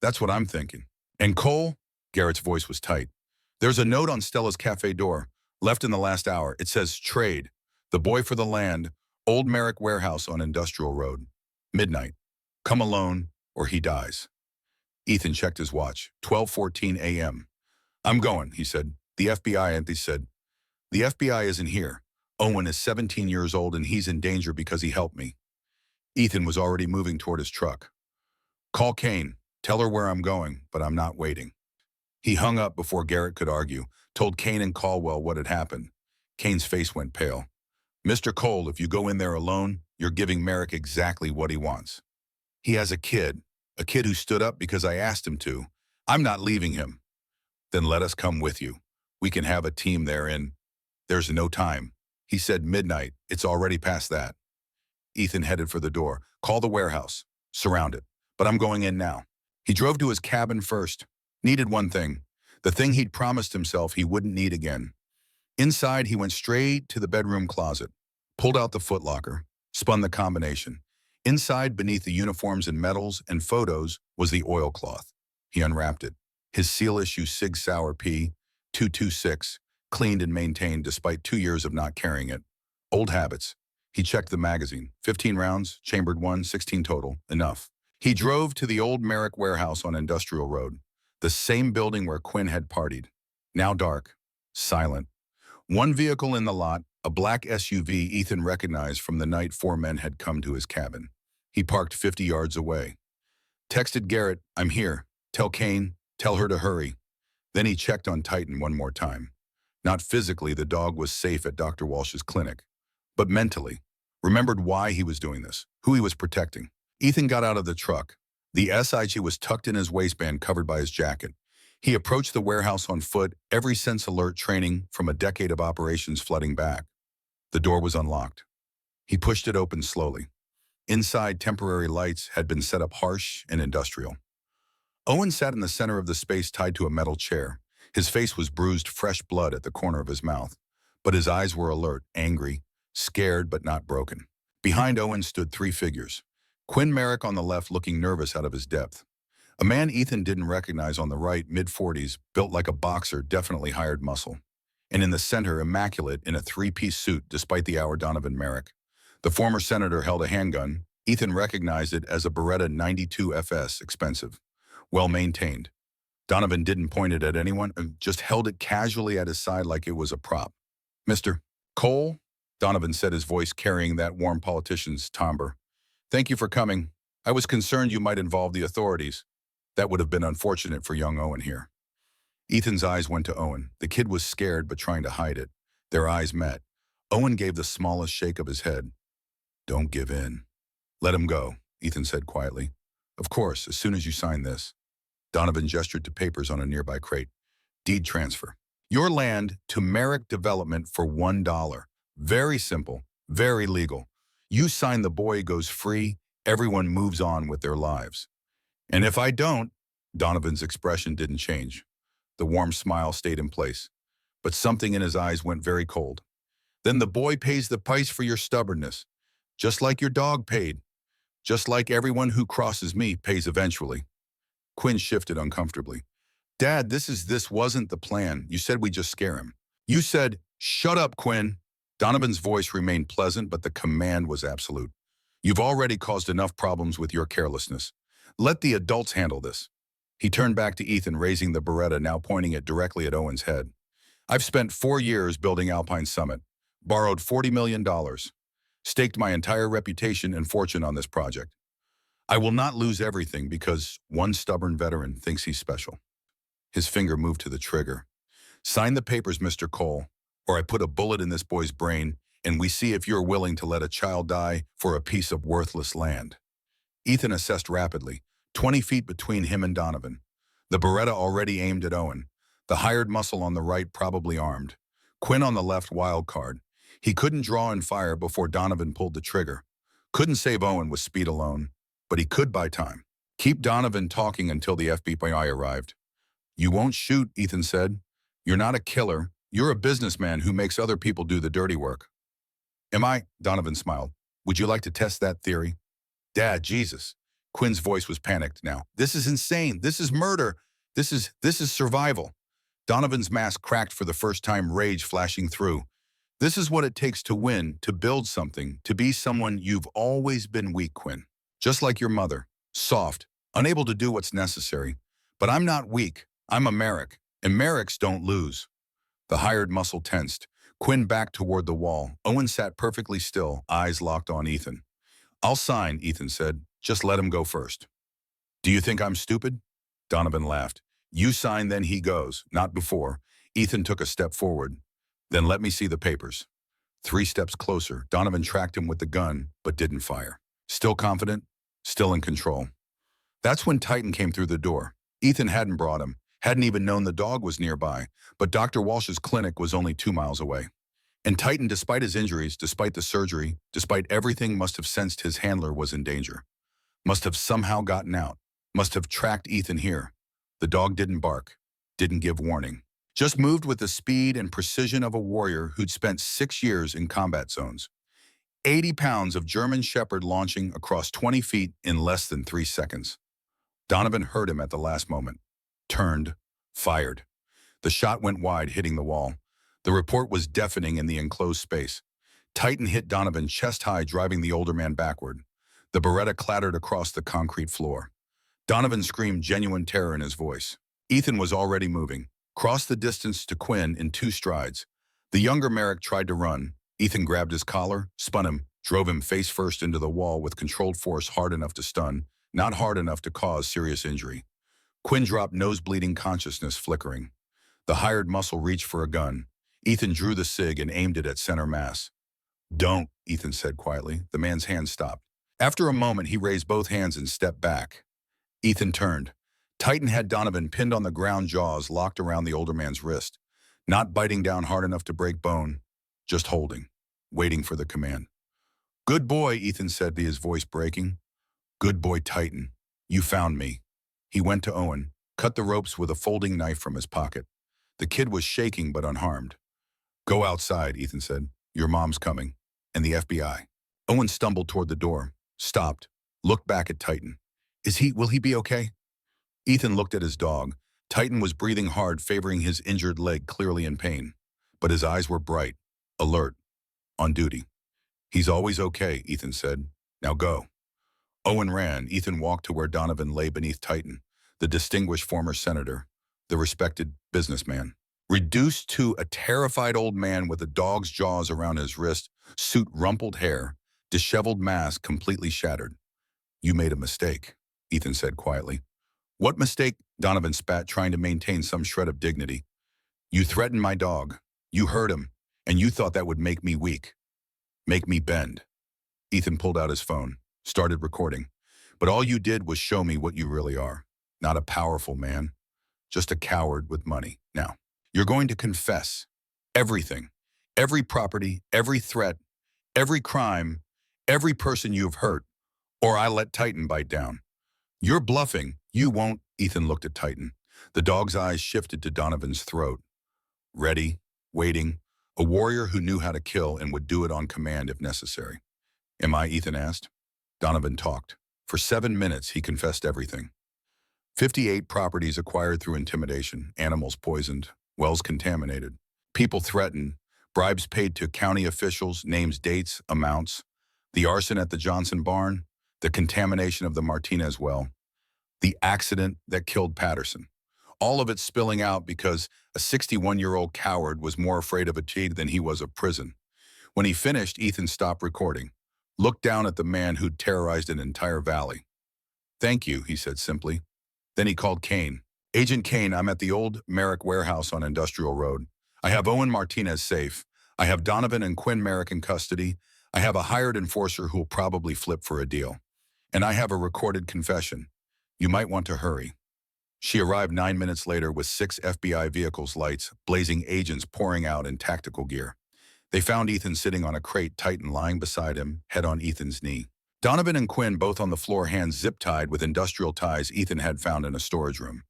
That's what I'm thinking. And Cole? Garrett's voice was tight. There's a note on Stella's cafe door, left in the last hour. It says, trade. The boy for the land, Old Merrick Warehouse on Industrial Road. Midnight. Come alone, or he dies. Ethan checked his watch. 12:14 a.m. I'm going, he said. The FBI said, the FBI isn't here. Owen is 17 years old and he's in danger because he helped me. Ethan was already moving toward his truck. Call Kane. Tell her where I'm going, but I'm not waiting. He hung up before Garrett could argue, told Kane and Caldwell what had happened. Kane's face went pale. Mr. Cole, if you go in there alone, you're giving Merrick exactly what he wants. He has a kid who stood up because I asked him to. I'm not leaving him. Then let us come with you. We can have a team there in. There's no time. He said midnight. It's already past that. Ethan headed for the door. Call the warehouse. Surround it. But I'm going in now. He drove to his cabin first. Needed one thing. The thing he'd promised himself he wouldn't need again. Inside, he went straight to the bedroom closet. Pulled out the footlocker. Spun the combination. Inside, beneath the uniforms and medals and photos, was the oilcloth. He unwrapped it. His seal-issue Sig Sauer P. 226, cleaned and maintained despite 2 years of not carrying it. Old habits. He checked the magazine. 15 rounds, chambered 1, 16 total. Enough. He drove to the old Merrick Warehouse on Industrial Road, the same building where Quinn had partied. Now dark, silent. One vehicle in the lot, a black SUV Ethan recognized from the night 4 men had come to his cabin. He parked 50 yards away. Texted Garrett, I'm here. Tell Kane, tell her to hurry. Then he checked on Titan one more time. Not physically, the dog was safe at Dr. Walsh's clinic, but mentally. Remembered why he was doing this, who he was protecting. Ethan got out of the truck. The SIG was tucked in his waistband, covered by his jacket. He approached the warehouse on foot, every sense alert, training from a decade of operations flooding back. The door was unlocked. He pushed it open slowly. Inside, temporary lights had been set up, harsh and industrial. Owen sat in the center of the space, tied to a metal chair. His face was bruised, fresh blood at the corner of his mouth. But his eyes were alert, angry, scared but not broken. Behind Owen stood 3 figures. Quinn Merrick on the left, looking nervous out of his depth. A man Ethan didn't recognize on the right, mid-40s, built like a boxer, definitely hired muscle. And in the center, immaculate, in a 3-piece suit, despite the hour, Donovan Merrick. The former senator held a handgun. Ethan recognized it as a Beretta 92 FS, expensive. Well-maintained. Donovan didn't point it at anyone, just held it casually at his side like it was a prop. Mr. Cole, Donovan said, his voice carrying that warm politician's timbre. Thank you for coming. I was concerned you might involve the authorities. That would have been unfortunate for young Owen here. Ethan's eyes went to Owen. The kid was scared but trying to hide it. Their eyes met. Owen gave the smallest shake of his head. Don't give in. Let him go, Ethan said quietly. Of course, as soon as you sign this. Donovan gestured to papers on a nearby crate. Deed transfer. Your land to Merrick Development for $1. Very simple, very legal. You sign, the boy goes free, everyone moves on with their lives. And if I don't, Donovan's expression didn't change. The warm smile stayed in place, but something in his eyes went very cold. Then the boy pays the price for your stubbornness, just like your dog paid, just like everyone who crosses me pays eventually. Quinn shifted uncomfortably. Dad, this wasn't the plan. You said we just scare him. You said, shut up, Quinn. Donovan's voice remained pleasant, but the command was absolute. You've already caused enough problems with your carelessness. Let the adults handle this. He turned back to Ethan, raising the Beretta, now pointing it directly at Owen's head. I've spent 4 years building Alpine Summit, borrowed $40 million, staked my entire reputation and fortune on this project. I will not lose everything because one stubborn veteran thinks he's special. His finger moved to the trigger. Sign the papers, Mr. Cole, or I put a bullet in this boy's brain and we see if you're willing to let a child die for a piece of worthless land. Ethan assessed rapidly, 20 feet between him and Donovan. The Beretta already aimed at Owen. The hired muscle on the right probably armed. Quinn on the left, wild card. He couldn't draw and fire before Donovan pulled the trigger. Couldn't save Owen with speed alone, but he could buy time. Keep Donovan talking until the FBI arrived. You won't shoot, Ethan said. You're not a killer. You're a businessman who makes other people do the dirty work. Am I? Donovan smiled. Would you like to test that theory? Dad, Jesus. Quinn's voice was panicked now. This is insane. This is murder. This is survival. Donovan's mask cracked for the first time, rage flashing through. This is what it takes to win, to build something, to be someone. You've always been weak, Quinn. Just like your mother. Soft, unable to do what's necessary. But I'm not weak. I'm a Merrick, and Merricks don't lose. The hired muscle tensed. Quinn backed toward the wall. Owen sat perfectly still, eyes locked on Ethan. I'll sign, Ethan said. Just let him go first. Do you think I'm stupid? Donovan laughed. You sign, then he goes, not before. Ethan took a step forward. Then let me see the papers. 3 steps closer, Donovan tracked him with the gun, but didn't fire. Still confident, still in control. That's when Titan came through the door. Ethan hadn't brought him. Hadn't even known the dog was nearby, but Dr. Walsh's clinic was only 2 miles away. And Titan, despite his injuries, despite the surgery, despite everything, must have sensed his handler was in danger. Must have somehow gotten out. Must have tracked Ethan here. The dog didn't bark, didn't give warning. Just moved with the speed and precision of a warrior who'd spent 6 years in combat zones. 80 pounds of German Shepherd launching across 20 feet in less than 3 seconds. Donovan heard him at the last moment. Turned, fired. The shot went wide, hitting the wall. The report was deafening in the enclosed space. Titan hit Donovan chest high, driving the older man backward. The Beretta clattered across the concrete floor. Donovan screamed, genuine terror in his voice. Ethan was already moving, crossed the distance to Quinn in 2 strides. The younger Merrick tried to run. Ethan grabbed his collar, spun him, drove him face first into the wall with controlled force, hard enough to stun, not hard enough to cause serious injury. Quinn dropped, nose-bleeding, consciousness flickering. The hired muscle reached for a gun. Ethan drew the SIG and aimed it at center mass. Don't, Ethan said quietly. The man's hand stopped. After a moment, he raised both hands and stepped back. Ethan turned. Titan had Donovan pinned on the ground, jaws locked around the older man's wrist. Not biting down hard enough to break bone, just holding, waiting for the command. Good boy, Ethan said, his voice breaking. Good boy, Titan. You found me. He went to Owen, cut the ropes with a folding knife from his pocket. The kid was shaking but unharmed. Go outside, Ethan said. Your mom's coming. And the FBI. Owen stumbled toward the door, stopped, looked back at Titan. Will he be okay? Ethan looked at his dog. Titan was breathing hard, favoring his injured leg, clearly in pain. But his eyes were bright, alert, on duty. He's always okay, Ethan said. Now go. Owen ran. Ethan walked to where Donovan lay beneath Titan, the distinguished former senator, the respected businessman. Reduced to a terrified old man with a dog's jaws around his wrist, suit rumpled hair, disheveled mask completely shattered. You made a mistake, Ethan said quietly. What mistake? Donovan spat, trying to maintain some shred of dignity. You threatened my dog. You hurt him, and you thought that would make me weak. Make me bend. Ethan pulled out his phone, started recording. But all you did was show me what you really are. Not a powerful man, just a coward with money. Now, you're going to confess everything, every property, every threat, every crime, every person you've hurt, or I let Titan bite down. You're bluffing. You won't. Ethan looked at Titan. The dog's eyes shifted to Donovan's throat. Ready, waiting, a warrior who knew how to kill and would do it on command if necessary. Am I? Ethan asked. Donovan talked. For 7 minutes, he confessed everything. 58 properties acquired through intimidation, animals poisoned, wells contaminated, people threatened, bribes paid to county officials, names, dates, amounts, the arson at the Johnson barn, the contamination of the Martinez well, the accident that killed Patterson. All of it spilling out because a 61-year-old coward was more afraid of a fatigue than he was of prison. When he finished, Ethan stopped recording, looked down at the man who'd terrorized an entire valley. Thank you, he said simply. Then he called Kane. Agent Kane, I'm at the old Merrick warehouse on Industrial Road. I have Owen Martinez safe. I have Donovan and Quinn Merrick in custody. I have a hired enforcer who'll probably flip for a deal. And I have a recorded confession. You might want to hurry. She arrived 9 minutes later with 6 FBI vehicles' lights, blazing agents pouring out in tactical gear. They found Ethan sitting on a crate, Titan lying beside him, head on Ethan's knee. Donovan and Quinn both on the floor, hands zip-tied with industrial ties Ethan had found in a storage room.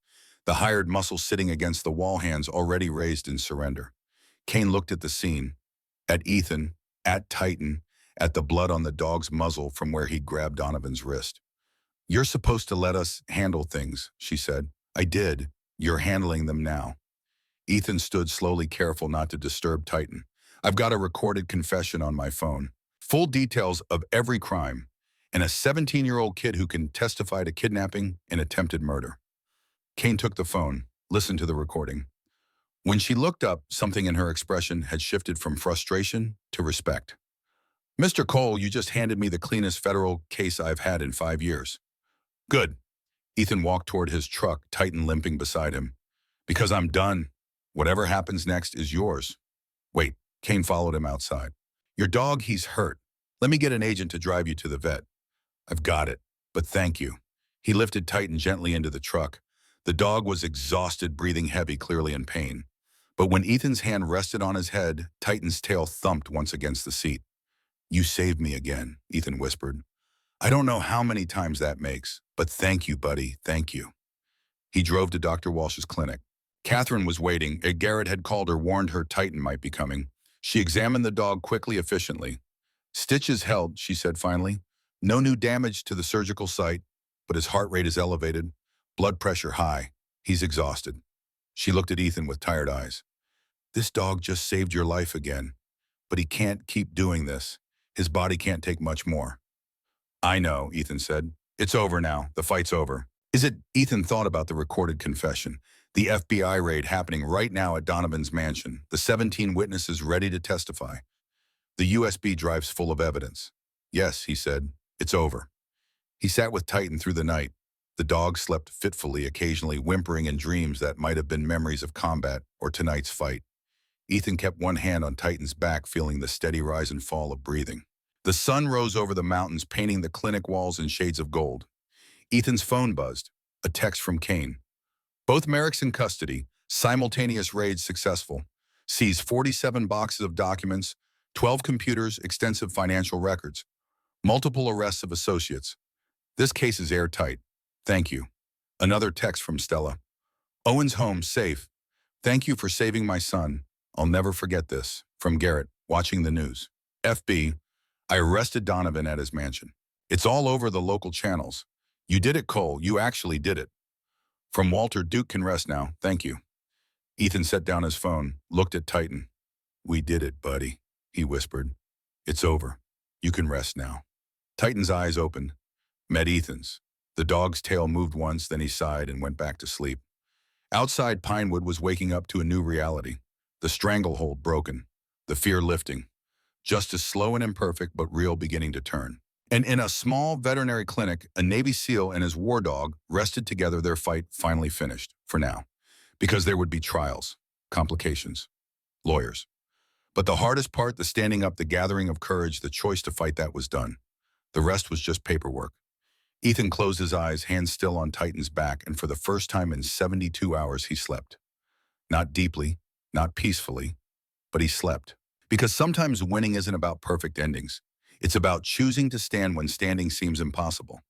The hired muscle sitting against the wall, hands already raised in surrender. Kane looked at the scene, at Ethan, at Titan, at the blood on the dog's muzzle from where he'd grabbed Donovan's wrist. You're supposed to let us handle things, she said. I did. You're handling them now. Ethan stood slowly, careful not to disturb Titan. I've got a recorded confession on my phone. Full details of every crime. And a 17-year-old kid who can testify to kidnapping and attempted murder. Kane took the phone, listened to the recording. When she looked up, something in her expression had shifted from frustration to respect. Mr. Cole, you just handed me the cleanest federal case I've had in 5 years. Good. Ethan walked toward his truck, Titan limping beside him. Because I'm done. Whatever happens next is yours. Wait, Kane followed him outside. Your dog, he's hurt. Let me get an agent to drive you to the vet. I've got it, but thank you. He lifted Titan gently into the truck. The dog was exhausted, breathing heavy, clearly in pain. But when Ethan's hand rested on his head, Titan's tail thumped once against the seat. You saved me again, Ethan whispered. I don't know how many times that makes, but thank you, buddy, thank you. He drove to Dr. Walsh's clinic. Catherine was waiting. Garrett had called her, warned her Titan might be coming. She examined the dog quickly, efficiently. Stitches held, she said finally. No new damage to the surgical site, but his heart rate is elevated, blood pressure high. He's exhausted. She looked at Ethan with tired eyes. This dog just saved your life again, but he can't keep doing this. His body can't take much more. I know, Ethan said. It's over now. The fight's over. Is it? Ethan thought about the recorded confession. The FBI raid happening right now at Donovan's mansion. The 17 witnesses ready to testify. The USB drives full of evidence. Yes, he said. It's over. He sat with Titan through the night. The dog slept fitfully, occasionally whimpering in dreams that might have been memories of combat or tonight's fight. Ethan kept one hand on Titan's back, feeling the steady rise and fall of breathing. The sun rose over the mountains, painting the clinic walls in shades of gold. Ethan's phone buzzed. A text from Kane. Both Merricks in custody. Simultaneous raids successful. Seized 47 boxes of documents, 12 computers, extensive financial records. Multiple arrests of associates. This case is airtight. Thank you. Another text from Stella. Owen's home, safe. Thank you for saving my son. I'll never forget this. From Garrett, watching the news. FB, I arrested Donovan at his mansion. It's all over the local channels. You did it, Cole. You actually did it. From Walter, Duke can rest now. Thank you. Ethan set down his phone, looked at Titan. We did it, buddy, he whispered. It's over. You can rest now. Titan's eyes opened, met Ethan's. The dog's tail moved once, then he sighed and went back to sleep. Outside, Pinewood was waking up to a new reality. The stranglehold broken, the fear lifting. Justice slow and imperfect, but real, beginning to turn. And in a small veterinary clinic, a Navy SEAL and his war dog rested together, their fight finally finished, for now. Because there would be trials, complications, lawyers. But the hardest part, the standing up, the gathering of courage, the choice to fight, that was done. The rest was just paperwork. Ethan closed his eyes, hands still on Titan's back, and for the first time in 72 hours he slept. Not deeply, not peacefully, but he slept. Because sometimes winning isn't about perfect endings. It's about choosing to stand when standing seems impossible.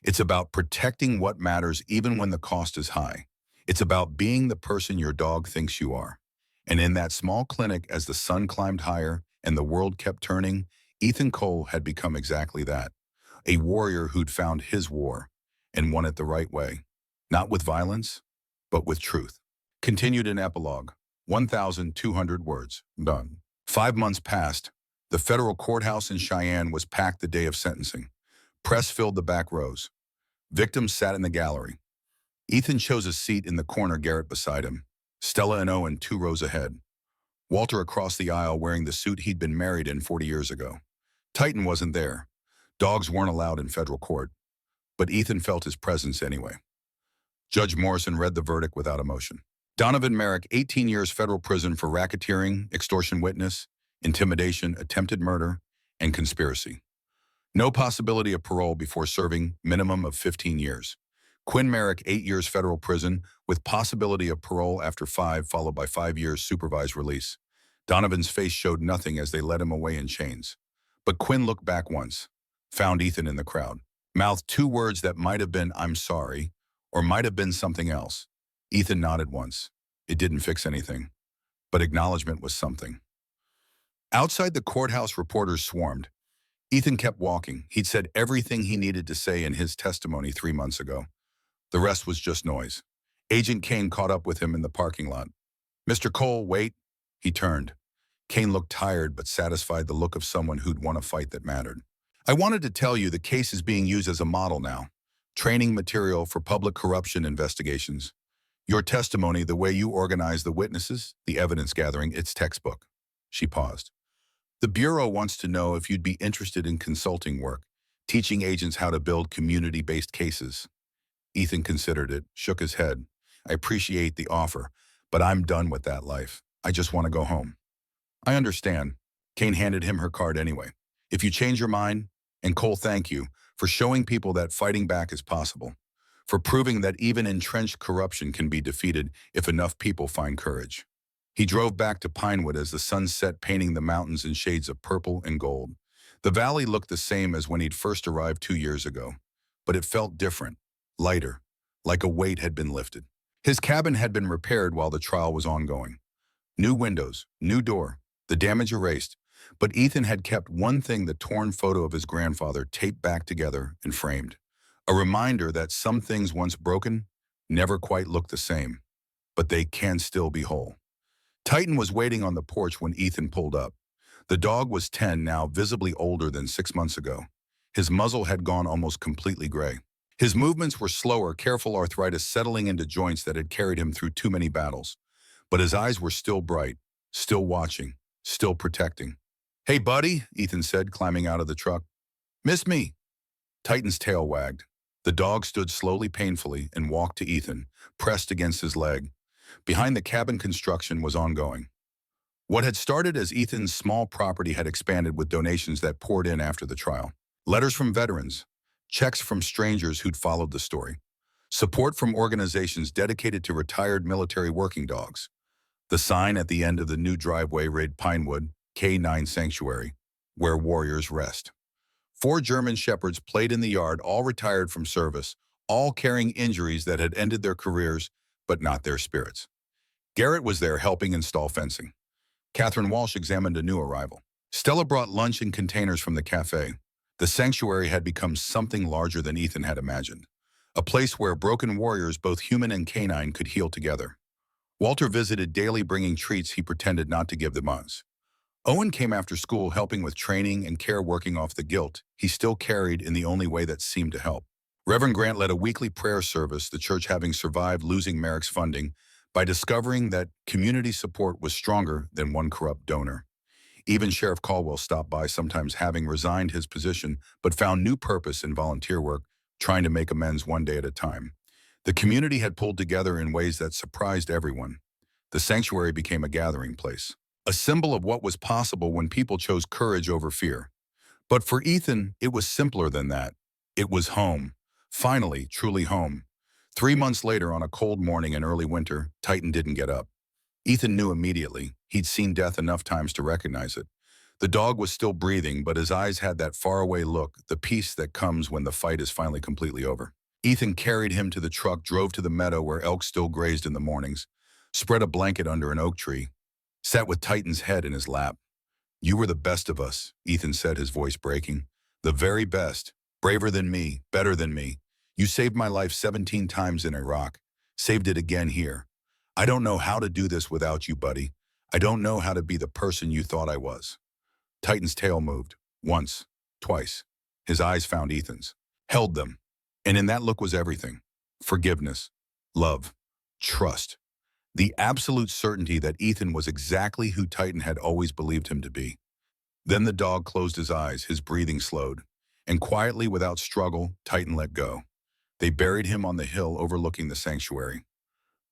It's about protecting what matters even when the cost is high. It's about being the person your dog thinks you are. And in that small clinic, as the sun climbed higher and the world kept turning, Ethan Cole had become exactly that. A warrior who'd found his war and won it the right way. Not with violence, but with truth. Continued in epilogue. 1,200 words. Done. 5 months passed. The federal courthouse in Cheyenne was packed the day of sentencing. Press filled the back rows. Victims sat in the gallery. Ethan chose a seat in the corner, Garrett beside him. Stella and Owen 2 rows ahead. Walter across the aisle wearing the suit he'd been married in 40 years ago. Titan wasn't there. Dogs weren't allowed in federal court. But Ethan felt his presence anyway. Judge Morrison read the verdict without emotion. Donovan Merrick, 18 years federal prison for racketeering, extortion witness, intimidation, attempted murder, and conspiracy. No possibility of parole before serving minimum of 15 years. Quinn Merrick, 8 years federal prison with possibility of parole after 5, followed by 5 years supervised release. Donovan's face showed nothing as they led him away in chains. But Quinn looked back once, found Ethan in the crowd, mouthed 2 words that might have been "I'm sorry," or might have been something else. Ethan nodded once. It didn't fix anything, but acknowledgement was something. Outside the courthouse, reporters swarmed. Ethan kept walking. He'd said everything he needed to say in his testimony 3 months ago. The rest was just noise. Agent Kane caught up with him in the parking lot. "Mr. Cole, wait." He turned. Kane looked tired but satisfied, the look of someone who'd won a fight that mattered. "I wanted to tell you the case is being used as a model now. Training material for public corruption investigations. Your testimony, the way you organize the witnesses, the evidence gathering, it's textbook." She paused. "The Bureau wants to know if you'd be interested in consulting work, teaching agents how to build community-based cases." Ethan considered it, shook his head. "I appreciate the offer, but I'm done with that life. I just want to go home." "I understand." Kane handed him her card anyway. "If you change your mind," and Cole, thank you for showing people that fighting back is possible, for proving that even entrenched corruption can be defeated if enough people find courage. He drove back to Pinewood as the sun set, painting the mountains in shades of purple and gold. The valley looked the same as when he'd first arrived 2 years ago, but it felt different, lighter, like a weight had been lifted. His cabin had been repaired while the trial was ongoing. New windows, new door, the damage erased, but Ethan had kept one thing: the torn photo of his grandfather taped back together and framed. A reminder that some things once broken never quite look the same, but they can still be whole. Titan was waiting on the porch when Ethan pulled up. The dog was 10 now, visibly older than 6 months ago. His muzzle had gone almost completely gray. His movements were slower, careful arthritis settling into joints that had carried him through too many battles. But his eyes were still bright, still watching, still protecting. "Hey, buddy," Ethan said, climbing out of the truck. "Miss me?" Titan's tail wagged. The dog stood slowly, painfully, and walked to Ethan, pressed against his leg. Behind the cabin, construction was ongoing. What had started as Ethan's small property had expanded with donations that poured in after the trial. Letters from veterans, checks from strangers who'd followed the story, support from organizations dedicated to retired military working dogs. The sign at the end of the new driveway read Pinewood, K9 Sanctuary, where warriors rest. 4 German shepherds played in the yard, all retired from service, all carrying injuries that had ended their careers, but not their spirits. Garrett was there helping install fencing. Catherine Walsh examined a new arrival. Stella brought lunch in containers from the cafe. The sanctuary had become something larger than Ethan had imagined. A place where broken warriors, both human and canine, could heal together. Walter visited daily, bringing treats he pretended not to give the Muzz. Owen came after school, helping with training and care, working off the guilt he still carried in the only way that seemed to help. Reverend Grant led a weekly prayer service, the church having survived losing Merrick's funding by discovering that community support was stronger than one corrupt donor. Even Sheriff Caldwell stopped by, sometimes having resigned his position, but found new purpose in volunteer work, trying to make amends one day at a time. The community had pulled together in ways that surprised everyone. The sanctuary became a gathering place, a symbol of what was possible when people chose courage over fear. But for Ethan, it was simpler than that. It was home, Finally, truly home. 3 months later, on a cold morning in early winter, Titan didn't get up. Ethan knew immediately. He'd seen death enough times to recognize it. The dog was still breathing, but his eyes had that faraway look, the peace that comes when the fight is finally completely over. Ethan carried him to the truck, drove to the meadow where elk still grazed in the mornings, spread a blanket under an oak tree, sat with Titan's head in his lap. "You were the best of us," Ethan said, his voice breaking. "The very best. Braver than me, better than me. You saved my life 17 times in Iraq. Saved it again here. I don't know how to do this without you, buddy. I don't know how to be the person you thought I was." Titan's tail moved. Once. Twice. His eyes found Ethan's. Held them. And in that look was everything. Forgiveness. Love. Trust. The absolute certainty that Ethan was exactly who Titan had always believed him to be. Then the dog closed his eyes, his breathing slowed. And quietly, without struggle, Titan let go. They buried him on the hill overlooking the sanctuary.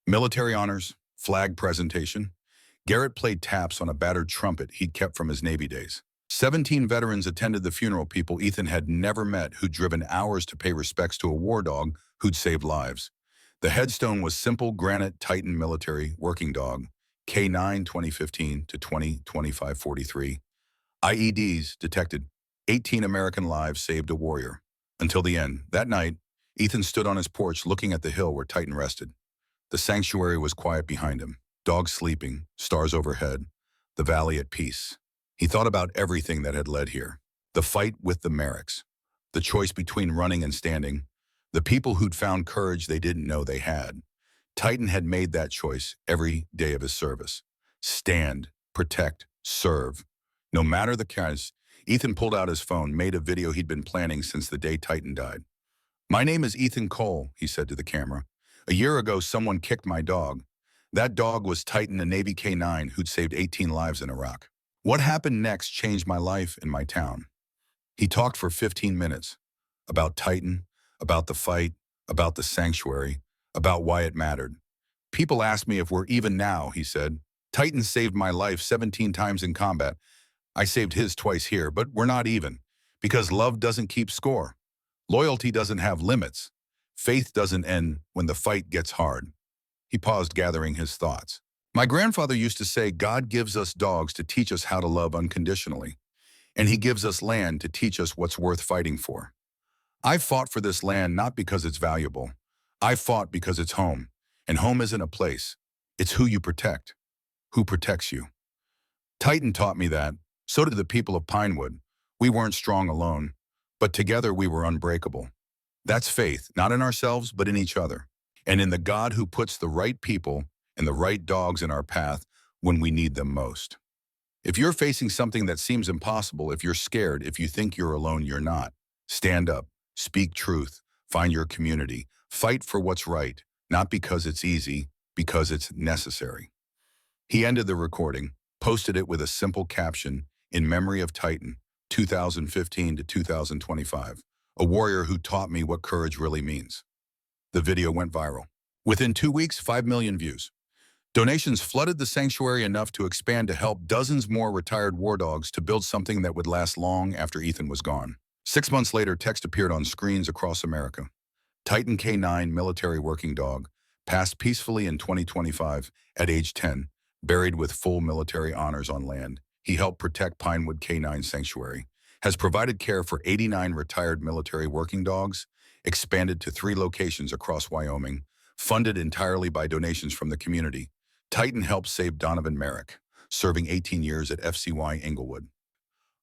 Military honors, flag presentation. Garrett played taps on a battered trumpet he'd kept from his Navy days. 17 veterans attended the funeral, people Ethan had never met who'd driven hours to pay respects to a war dog who'd saved lives. The headstone was simple granite Titan military working dog, K9 2015 to 2025 43. IEDs detected. 18 American lives saved a warrior. Until the end. That night, Ethan stood on his porch looking at the hill where Titan rested. The sanctuary was quiet behind him. Dogs sleeping, stars overhead, the valley at peace. He thought about everything that had led here. The fight with the Merricks, the choice between running and standing, the people who'd found courage they didn't know they had. Titan had made that choice every day of his service. Stand, protect, serve. No matter the cost, Ethan pulled out his phone, made a video he'd been planning since the day Titan died. "My name is Ethan Cole," he said to the camera. "A year ago, someone kicked my dog. That dog was Titan, a Navy K9 who'd saved 18 lives in Iraq. What happened next changed my life and my town." He talked for 15 minutes. About Titan, about the fight, about the sanctuary, about why it mattered. "People ask me if we're even now," he said. "Titan saved my life 17 times in combat. I saved his twice here, but we're not even. Because love doesn't keep score. Loyalty doesn't have limits. Faith doesn't end when the fight gets hard." He paused, gathering his thoughts. "My grandfather used to say God gives us dogs to teach us how to love unconditionally, and he gives us land to teach us what's worth fighting for. I fought for this land not because it's valuable. I fought because it's home, and home isn't a place. It's who you protect, who protects you. Titan taught me that. So did the people of Pinewood. We weren't strong alone, but together we were unbreakable. That's faith, not in ourselves, but in each other, and in the God who puts the right people and the right dogs in our path when we need them most. If you're facing something that seems impossible, if you're scared, if you think you're alone, you're not. Stand up, speak truth, find your community, fight for what's right, not because it's easy, because it's necessary." He ended the recording, posted it with a simple caption, "In memory of Titan, 2015 to 2025, a warrior who taught me what courage really means." The video went viral. Within 2 weeks, 5 million views. Donations flooded the sanctuary enough to expand to help dozens more retired war dogs to build something that would last long after Ethan was gone. 6 months later, text appeared on screens across America. Titan K9 military working dog, passed peacefully in 2025 at age 10, buried with full military honors on land. He helped protect Pinewood K9 Sanctuary, has provided care for 89 retired military working dogs, expanded to 3 locations across Wyoming, funded entirely by donations from the community. Titan helped save Donovan Merrick, serving 18 years at FCY Englewood.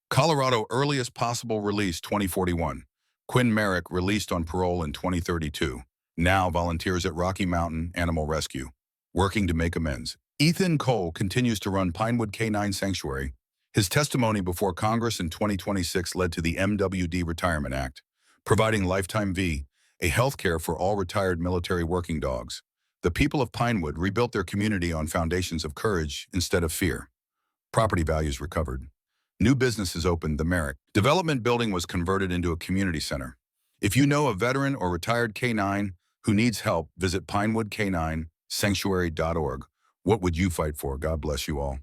Colorado earliest possible release 2041. Quinn Merrick released on parole in 2032. Now volunteers at Rocky Mountain Animal Rescue, working to make amends. Ethan Cole continues to run Pinewood K9 Sanctuary. His testimony before Congress in 2026 led to the MWD Retirement Act, providing lifetime V, a health care for all retired military working dogs. The people of Pinewood rebuilt their community on foundations of courage instead of fear. Property values recovered. New businesses opened. The Merrick Development Building was converted into a community center. If you know a veteran or retired K9 who needs help, visit pinewood9sanctuary.org. What would you fight for? God bless you all.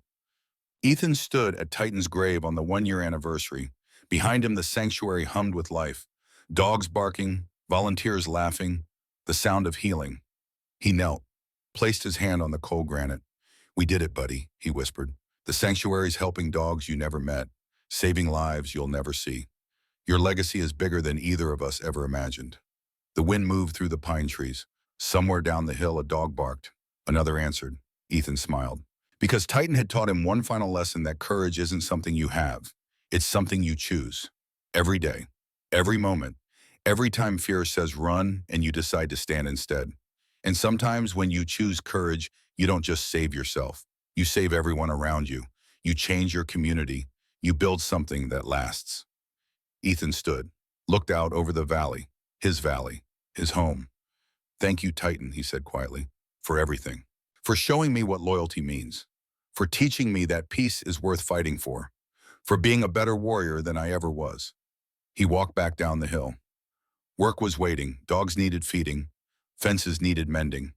Ethan stood at Titan's grave on the 1-year anniversary. Behind him, the sanctuary hummed with life. Dogs barking, Volunteers laughing, the sound of healing. He knelt, placed his hand on the cold granite. "We did it, buddy," he whispered. "The sanctuary's helping dogs you never met, saving lives you'll never see. Your legacy is bigger than either of us ever imagined." The wind moved through the pine trees. Somewhere down the hill, a dog barked. Another answered. Ethan smiled. Because Titan had taught him one final lesson: that courage isn't something you have. It's something you choose. Every day, every moment, every time fear says run and you decide to stand instead. And sometimes when you choose courage, you don't just save yourself. You save everyone around you. You change your community. You build something that lasts. Ethan stood, looked out over the valley, his home. "Thank you, Titan," he said quietly, "for everything. For showing me what loyalty means. For teaching me that peace is worth fighting for. For being a better warrior than I ever was." He walked back down the hill. Work was waiting, dogs needed feeding, fences needed mending.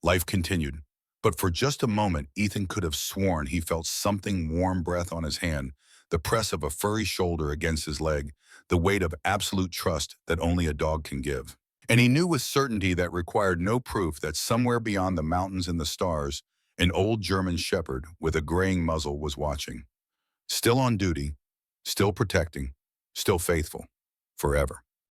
Life continued. But for just a moment, Ethan could have sworn he felt something warm breath on his hand, the press of a furry shoulder against his leg, the weight of absolute trust that only a dog can give. And he knew with certainty that required no proof that somewhere beyond the mountains and the stars, an old German shepherd with a graying muzzle was watching. Still on duty, still protecting, still faithful, forever.